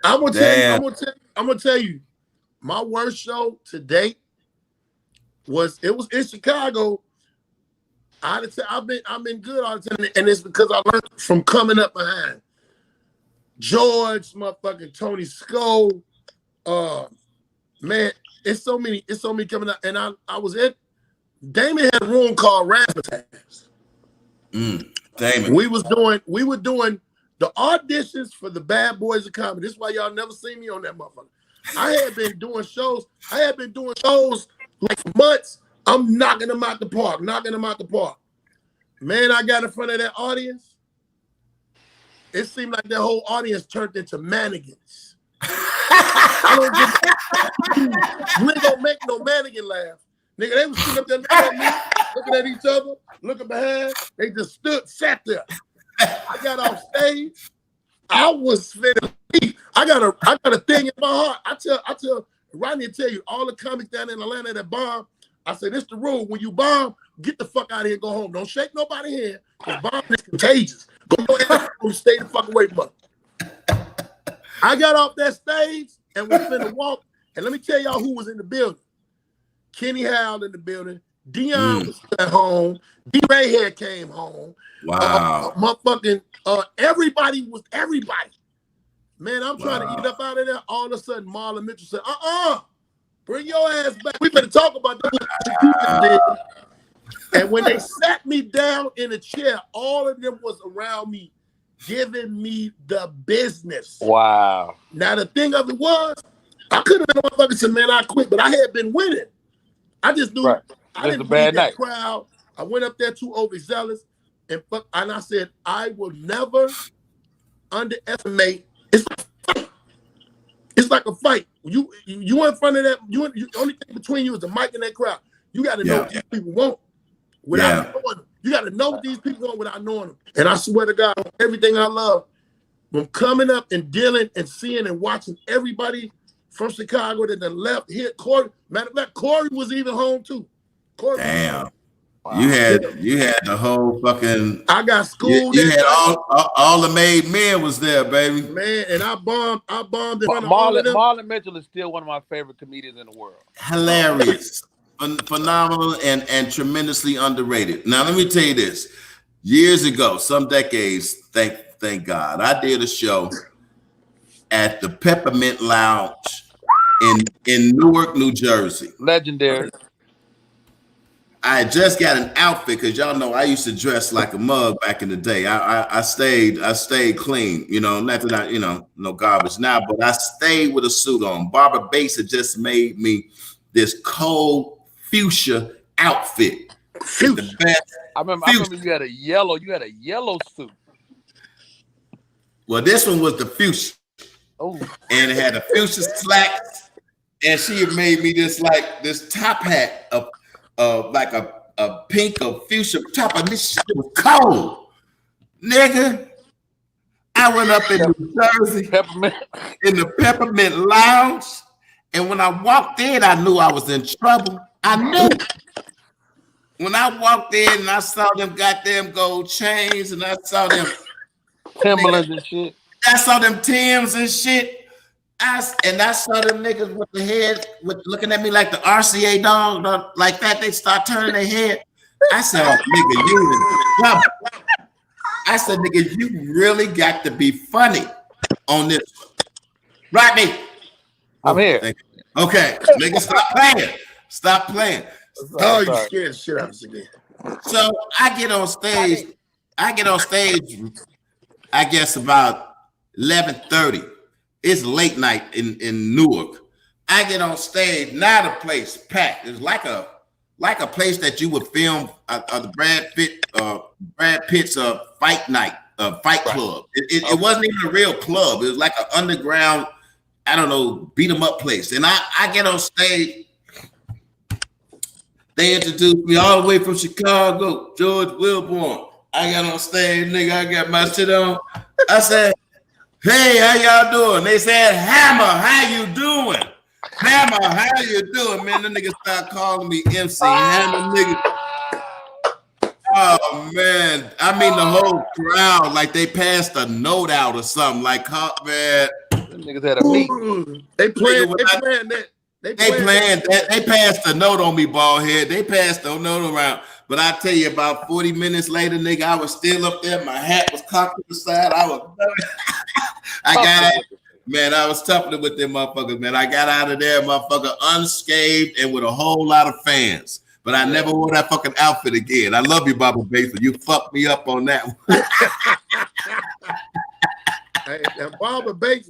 I'm gonna tell you, my worst show to date was in Chicago. I've been good all the time, and it's because I learned from coming up behind George, motherfucking Tony Skull. Man, it's so many coming up, and I was at Damon had a room called Razzmatazz. Damon. We were doing the auditions for the Bad Boys of Comedy. This is why y'all never see me on that motherfucker. I had been doing shows like for months. I'm knocking them out the park. Man, I got in front of that audience. It seemed like that whole audience turned into mannequins. You ain't gonna make no mannequin laugh. Nigga, they was sitting up there looking at each other, looking behind. They just sat there. I got off stage. I was finna leave. I got a thing in my heart. I tell Rodney to tell you, all the comics down in Atlanta that bomb, I said, this the rule. When you bomb, get the fuck out of here and go home. Don't shake nobody here, because bomb is contagious. Go ahead and stay the fuck away from it. I got off that stage and we finna walk. And let me tell y'all who was in the building. Kenny Howell in the building. Dion was at home. D-Ray Hair came home. Wow. Everybody was everybody. Man, I'm trying to get up out of there. All of a sudden, Marlon Mitchell said, bring your ass back. We better talk about that. And when they sat me down in a chair, all of them was around me, giving me the business. Wow. Now, the thing of it was, I could have been a motherfucker said, man, I quit, but I had been winning. I just knew I didn't beat that crowd. I went up there too overzealous, and I said, I will never underestimate. It's it's like a fight. You in front of that. You only thing between you is the mic and that crowd. You got to know what these people want without knowing them. You got to know what these people want without knowing them. And I swear to God, on everything I love, from coming up and dealing and seeing and watching everybody from Chicago that done left here. Corey, matter of fact, Corey was even home too. Corey. Damn. Wow. You had the whole fucking. I got schooled. You had all the made men was there, baby. Man, and I bombed. Marlon Mitchell is still one of my favorite comedians in the world. Hilarious, phenomenal, and tremendously underrated. Now let me tell you this: years ago, some decades, thank God, I did a show at the Peppermint Lounge in Newark, New Jersey. Legendary. I had just got an outfit because y'all know I used to dress like a mug back in the day. I stayed clean, you know, not that I, no garbage now, but I stayed with a suit on. Barbara Bates had just made me this cold fuchsia outfit. The best. I remember you had a yellow suit. Well, this one was the fuchsia. Oh, and it had a fuchsia slacks, and she had made me this top hat of like a pink or fuchsia top, and this shit was cold, nigga. I went up in New Jersey in the Peppermint Lounge, and when I walked in, I knew I was in trouble. I knew. When I walked in and I saw them goddamn gold chains, and I saw them Timberlands and shit. I saw them Timbs and shit. I saw them niggas with the head looking at me like the RCA dog, like that. They start turning their head. I said, oh, nigga, you in trouble. I said, nigga, you really got to be funny on this. Rodney. I'm here. Okay, nigga, stop playing. Oh, you scared the shit out of us again. So I get on stage, I guess about 11:30. It's late night in Newark. I get on stage. Now the place packed. It's like a place that you would film the Brad Pitt's fight night, fight club. It wasn't even a real club. It was like an underground, I don't know, beat 'em up place. And I get on stage. They introduced me all the way from Chicago, George Willborn. I got on stage, nigga. I got my shit on. I said, hey, how y'all doing? They said, Hammer, how you doing? Hammer, how you doing? Man, the nigga start calling me MC Hammer, nigga. Oh, man. I mean, the whole crowd, like they passed a note out or something. Like, man. Them niggas had a meeting. They playing that. They passed the note on me, Baldhead. They passed the note around. But I tell you, about 40 minutes later, nigga, I was still up there. My hat was cocked to the side. I got out. Man, I was tougher with them motherfuckers, man. I got out of there, motherfucker, unscathed and with a whole lot of fans. But I never wore that fucking outfit again. I love you, Barbara Bates, but you fucked me up on that one. And Barbara Bates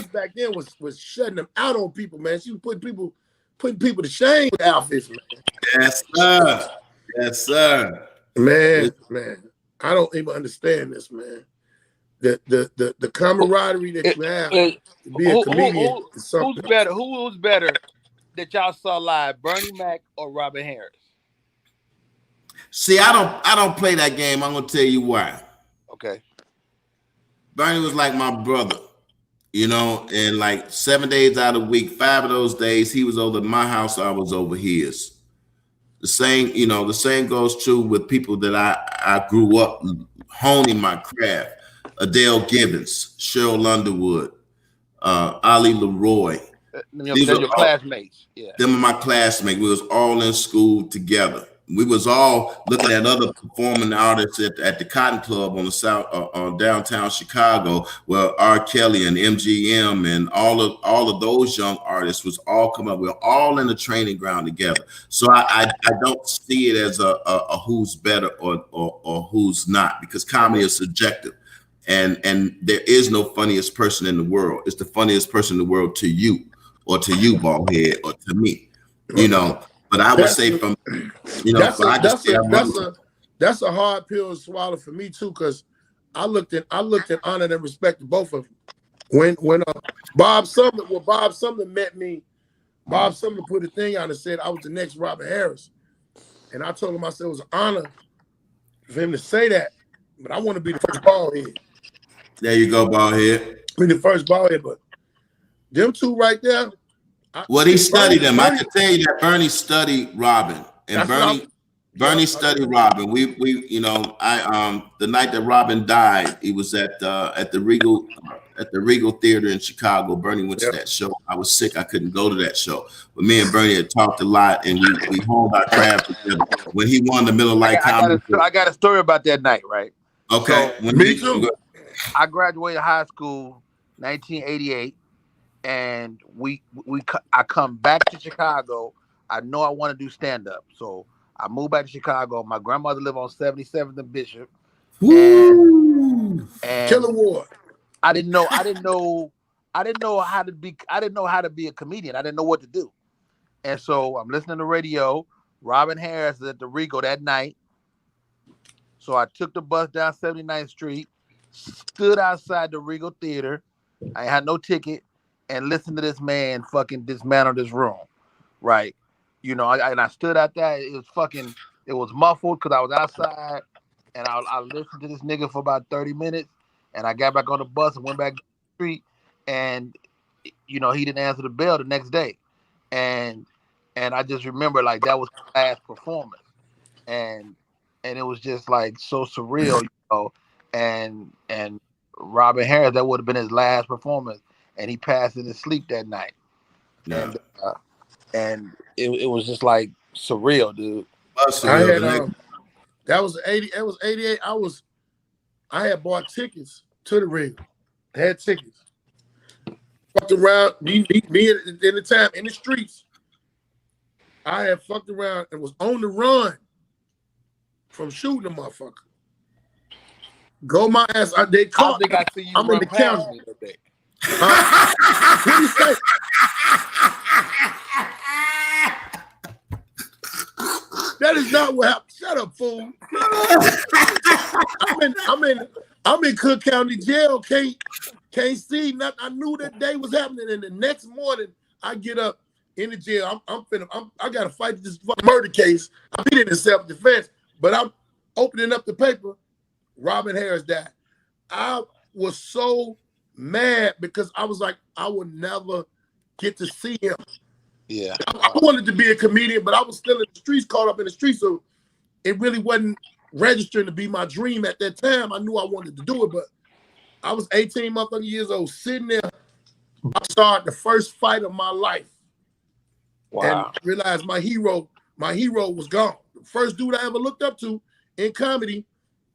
back then was shutting them out on people, man. She was putting people to shame with outfits, man. Yes, sir. Man. I don't even understand this, man. The camaraderie that you have to be a comedian. Who's better that y'all saw live, Bernie Mac or Robin Harris? See, I don't play that game. I'm gonna tell you why. Okay. Bernie was like my brother, and like 7 days out of the week, 5 of those days, he was over at my house, I was over his. The same goes true with people that I grew up honing my craft. Adele Gibbons, Cheryl Underwood, Ali Leroy. These are your classmates. Yeah. Them are my classmates. We was all in school together. We was all looking at other performing artists at the Cotton Club on the south, on downtown Chicago, where R. Kelly and MGM and all of those young artists was all coming up. We're all in the training ground together. So I don't see it as a who's better or who's not, because comedy is subjective, and there is no funniest person in the world. It's the funniest person in the world to you, or to you, Baldhead, or to me, But I would say from, that's a hard pill to swallow for me too, because I looked at, honored, and respected both of them. when Bob Sumner met me, Bob Sumner put a thing out and said I was the next Robert Harris. And I told him, I said, it was an honor for him to say that, but I want to be the first bald head. There you go, Baldhead. Be the first bald head, but them two right there. He studied them. I can tell you that Bernie studied Robin, and Bernie studied Robin. We the night that Robin died, he was at the Regal Theater in Chicago. Bernie went to that show. I was sick. I couldn't go to that show. But me and Bernie had talked a lot, and we honed our craft together. When he won the Miller Lite Comedy. I got a story about that night, right? Okay. So, me too. I graduated high school 1988, and I come back to Chicago. I know I want to do stand-up, so I moved back to Chicago. My grandmother lived on 77th and Bishop. And Killer Ward. I didn't know how to be a comedian. I didn't know what to do. And so I'm listening to radio. Robin Harris is at the Regal that night. So I took the bus down 79th Street, stood outside the Regal Theater. I had no ticket, and listened to this man fucking dismantle this room. Right. You know, I stood out there. It was muffled because I was outside, and I listened to this nigga for about 30 minutes, and I got back on the bus and went back to the street, and he didn't answer the bell the next day, and I just remember like that was his last performance, and it was just like so surreal, and Robin Harris, that would have been his last performance, and he passed in his sleep that night. Yeah. And it was just like surreal, dude. That was 80. It was 88. I had bought tickets to the ring. Had tickets. Fucked around. Me in the time in the streets. I had fucked around and was on the run from shooting a motherfucker. Go my ass. They caught. I think I see you. I'm in the county. What do you say? That is not what happened. Shut up, fool. I'm in Cook County Jail. Can't see nothing. I knew that day was happening, and the next morning I get up in the jail. I gotta fight this murder case. I beat it in self-defense, but I'm opening up the paper. Robin Harris died. I was so mad because I was like, I would never get to see him. Yeah, I wanted to be a comedian, but I was still in the streets, caught up in the streets, so it really wasn't registering to be my dream at that time. I knew I wanted to do it, but I was 18 motherfucking years old, sitting there. I started the first fight of my life. Wow. And realized my hero was gone. The first dude I ever looked up to in comedy,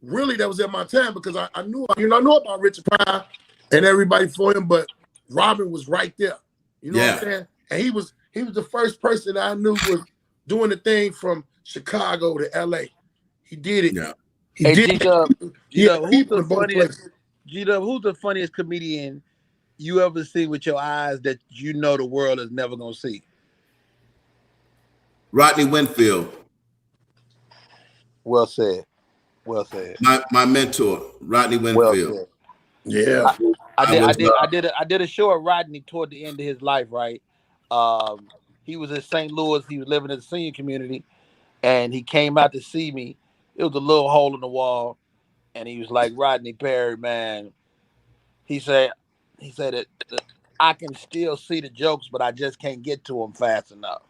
really, that was at my time, because I knew about Richard Pryor and everybody for him, but Robin was right there. You know what I'm saying? And he was the first person I knew was doing the thing from Chicago to LA. He did it. Yeah. G-Dub, who's the funniest comedian you ever see with your eyes that you know the world is never gonna see? Rodney Winfield. Well said. My mentor, Rodney Winfield. Well, yeah. I did a show at Rodney toward the end of his life, right? He was in St. Louis. He was living in the senior community, and he came out to see me. It was a little hole in the wall, and he was like, "Rodney Perry, man." He said that I can still see the jokes, but I just can't get to them fast enough.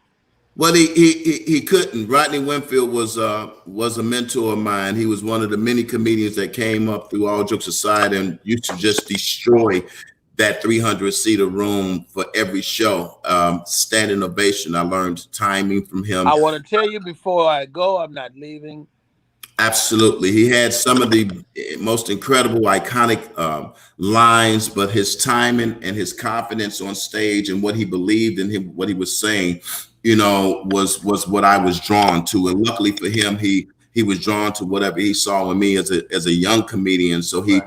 Well, he couldn't. Rodney Winfield was a mentor of mine. He was one of the many comedians that came up through All Jokes Aside and used to just destroy that 300-seater room for every show. Standing ovation. I learned timing from him. I want to tell you before I go, I'm not leaving. Absolutely. He had some of the most incredible, iconic lines, but his timing and his confidence on stage and what he believed in what he was saying, was what I was drawn to. And luckily for him, he was drawn to whatever he saw in me as a young comedian. So he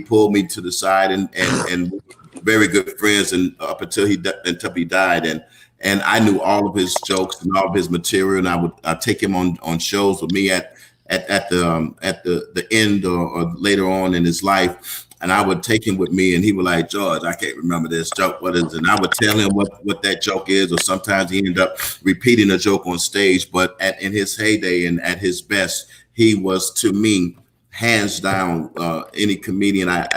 pulled me to the side and very good friends and up until he died. And I knew all of his jokes and all of his material, and I'd take him on shows with me at the end or later on in his life. and I would take him with me, and he would like, George, I can't remember this joke. What is it? And I would tell him what that joke is, or sometimes he ended up repeating a joke on stage. But in his heyday and at his best, he was, to me, hands down, any comedian I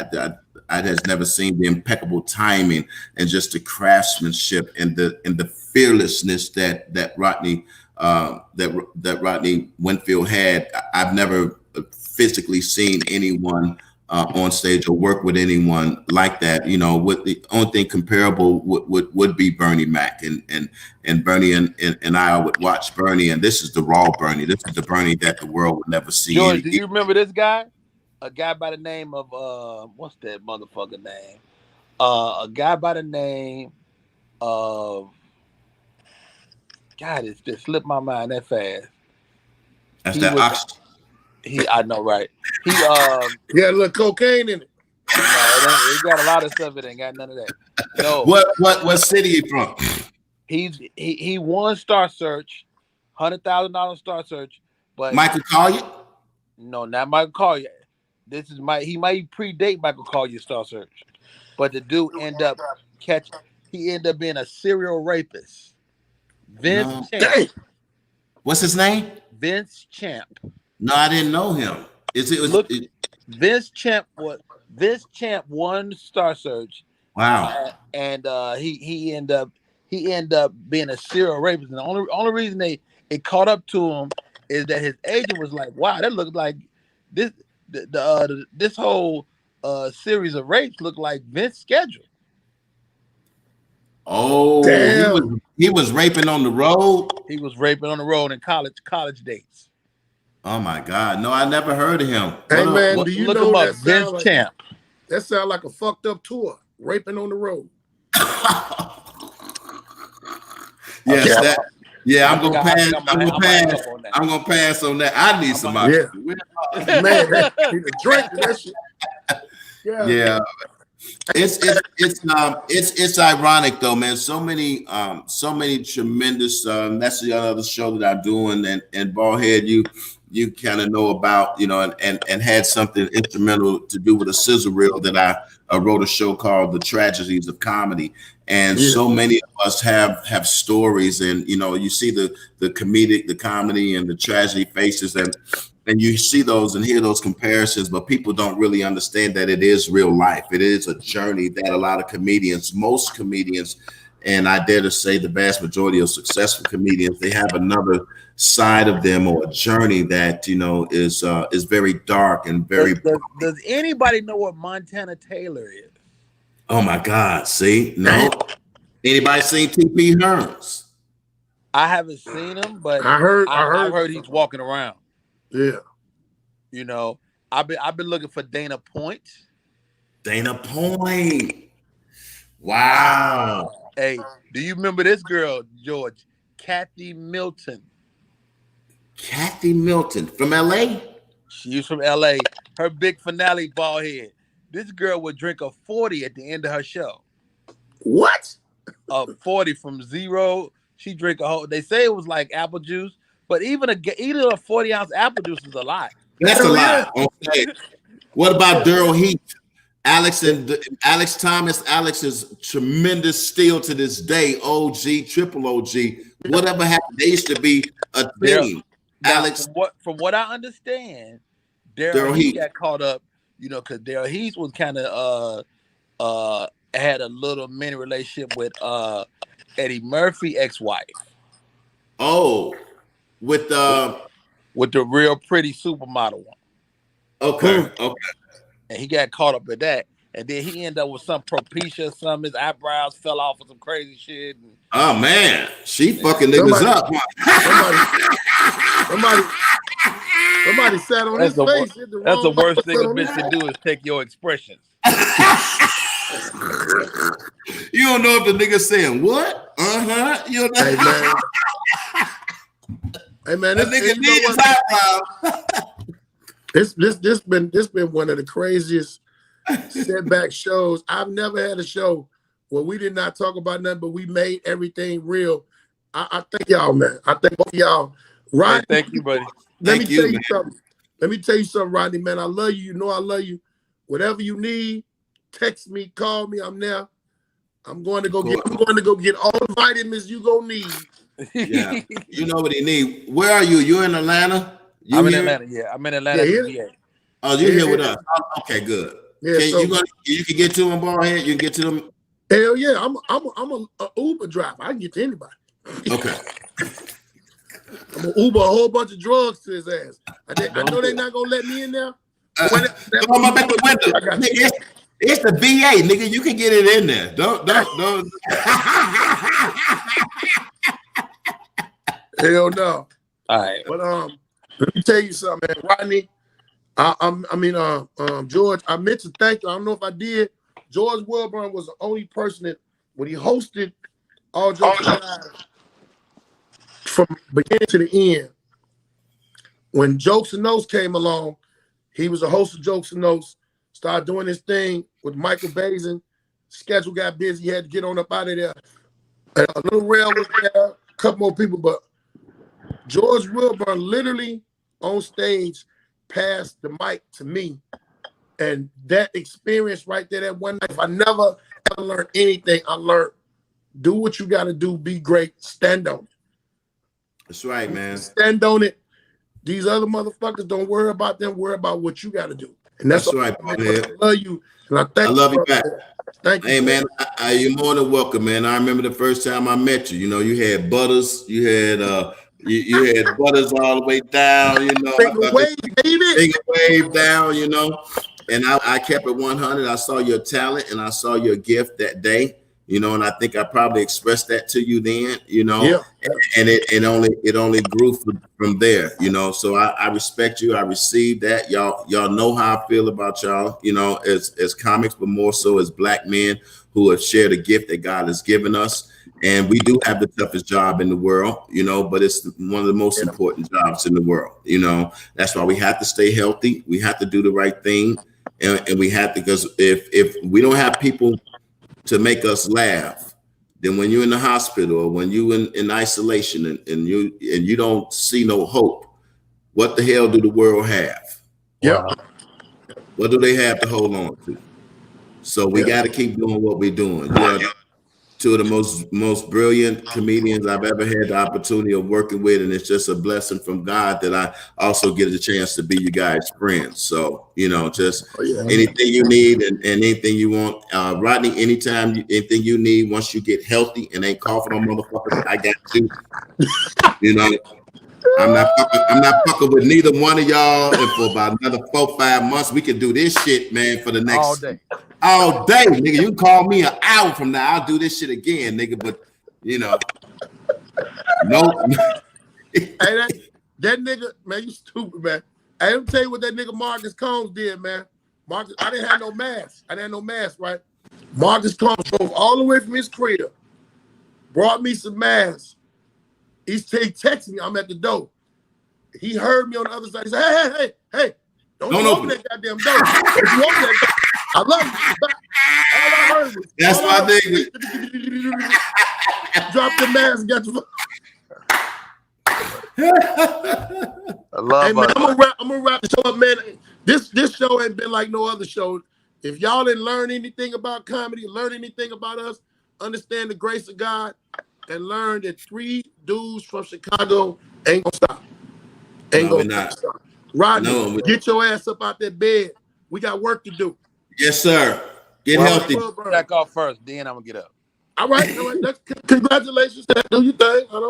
has never seen. The impeccable timing and just the craftsmanship and the fearlessness that Rodney Rodney Winfield had. I've never physically seen anyone on stage or work with anyone like that. You know, with the only thing comparable would be Bernie Mac, and Bernie and I would watch Bernie, and this is the raw Bernie. This is the Bernie that the world would never see. George, do you remember this guy? A guy by the name of what's that motherfucker name? A guy by the name of, God, it just slipped my mind that fast. That's that oxygen. I know, right? He He had a little cocaine in it. no, it got a lot of stuff. It ain't got none of that. No. What city he from? He won Star Search, $100,000 Star Search, but Michael Collier? No, not Michael Collier. He might predate Michael Collier's Star Search, but the dude ended up being a serial rapist. Vince Champ. What's his name? Vince Champ. No, I didn't know him. Vince Champ won Star Search. Wow. And he ended up being a serial rapist. And the only reason it caught up to him is that his agent was like, "Wow, that looked like this this whole series of rapes looked like Vince's schedule." Oh, damn. He was raping on the road. He was raping on the road in college dates. Oh my God! No, I never heard of him. Hey man, do you look know him up, that Vince sound Champ? That sounds like a fucked up tour, raping on the road. Yes, Okay. I'm gonna pass. I'm gonna pass on that. I need somebody. Yeah. Man, he drink that shit. Yeah. It's ironic though, man. So many tremendous. That's the other show that I'm doing, and Baldhead, you kind of know about, you know, and had something instrumental to do with a sizzle reel that I wrote a show called The Tragedies of Comedy, and so many of us have stories, and you know, you see the comedy, and the tragedy faces, and you see those and hear those comparisons, but people don't really understand that it is real life. It is a journey that a lot of most comedians, and I dare to say the vast majority of successful comedians, they have another side of them, or a journey that, you know, is very dark and very. Does anybody know what Montana Taylor is? Oh my God! See, no. Anybody seen T.P. Hearns? I haven't seen him, but I heard he's walking around. Yeah. You know, I've been looking for Dana Point. Dana Point. Wow. Hey, do you remember this girl, George? Kathy Milton. Kathy Milton from LA? She's from LA. Her big finale, Baldhead. This girl would drink a 40 at the end of her show. What? A 40 from zero. She drink a whole. They say it was like apple juice, but even a 40-ounce apple juice is a lot. That's a lot. Okay. What about Daryl Heath? Alex Thomas. Alex's tremendous steal to this day. OG, triple OG. Whatever happened, they used to be a team. Alex. From what I understand, Daryl Heath got caught up. You know, because Daryl Heath was kind of had a little mini relationship with Eddie Murphy ex-wife. Oh, with the real pretty supermodel one. Okay. And he got caught up with that. And then he ended up with some propecia, his eyebrows fell off with some crazy shit. Oh man, she fucking niggas up. Somebody sat on his face. That's the worst thing a bitch can do, is take your expressions. You don't know if the nigga saying what? You know. Hey man, that nigga needs eyebrows. This been one of the craziest setback shows. I've never had a show where we did not talk about nothing, but we made everything real. I thank y'all, man. I thank both of y'all. Rodney, thank you, buddy. Let me tell you something, Rodney, man. I love you. You know I love you. whatever you need, text me, call me. I'm there. I'm going to go get all the vitamins you gonna need. Yeah, you know what he need. Where are you? You in Atlanta? I'm in Atlanta. Yeah, I'm in Atlanta. Yeah, oh, you here with us? Okay, good. Yeah, you can get to him, Baldhead. You can get to them. Hell yeah, I'm a Uber driver. I can get to anybody. Okay. I'm gonna Uber a whole bunch of drugs to his ass. I know they're not gonna let me in there. Come on up the window. Nigga, it's the VA, nigga. You can get it in there. Don't. Hell no. All right. But let me tell you something, man. Rodney, George, I meant to thank you. I don't know if I did. George Willborn was the only person that when he hosted All Jokes Aside from beginning to the end. When Jokes and Notes came along, he was a host of Jokes and Notes, started doing his thing with Michael Bazin. Schedule got busy, he had to get on up out of there. And a little rail was there, a couple more people, but George Willborn literally on stage passed the mic to me. And that experience right there, that one night, if I never ever learned anything, I learned do what you got to do, be great, stand on it. That's right, man. Stand on it. These other motherfuckers, don't worry about them, worry about what you got to do. And that's right, man. I love you. And I love you back. Thank you. Hey, man, you're more than welcome, man. I remember the first time I met you. You know, you had Butters, you had Butters all the way down, you know. Finger wave down, you know. And I kept it 100. I saw your talent and I saw your gift that day, you know, and I think I probably expressed that to you then, you know. Yeah. And it only grew from there, you know. So I respect you. I received that. Y'all know how I feel about y'all, you know, as comics, but more so as Black men who have shared a gift that God has given us. And we do have the toughest job in the world, you know, but it's one of the most important jobs in the world, you know. That's why we have to stay healthy. We have to do the right thing. And we have to, because if we don't have people to make us laugh, then when you're in the hospital or when you in isolation and you don't see no hope, what the hell do the world have? Yeah. What do they have to hold on to? So we got to keep doing what we're doing. You are two of the most brilliant comedians I've ever had the opportunity of working with, and it's just a blessing from God that I also get a chance to be you guys' friends. So, you know, just anything you need and anything you want, Rodney, anything you need, once you get healthy and ain't coughing on motherfuckers, I got you. You know, I'm not fucking with neither one of y'all, and for about another 4-5 months, we can do this shit, man, for the next all day, nigga. You can call me an hour from now. I'll do this shit again, nigga. But you know, no. Hey, that nigga, man, you stupid, man. Hey, let me tell you what that nigga Marcus Combs did, man. Marcus, I didn't have no mask. Right? Marcus Combs drove all the way from his crib, brought me some masks. He texted me. I'm at the door. He heard me on the other side. He said, hey, don't open that goddamn door. If you open that door, I love you. All I heard was, that's my nigga. Drop the mask, got your. I love hey, man, I'm gonna wrap the show up, man. This show ain't been like no other show. If y'all didn't learn anything about comedy, learn anything about us, understand the grace of God, and learn that 3 dudes from Chicago ain't gonna stop. Ain't gonna stop. Rodney, get your ass up out that bed. We got work to do. Yes, sir. Get healthy. Back off first, then I'm gonna get up. All right. Congratulations. Do your thing. I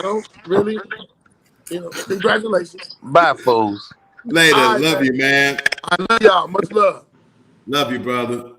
don't really, congratulations. Bye, fools. Later. Love you, man. I love y'all. Much love. Love you, brother.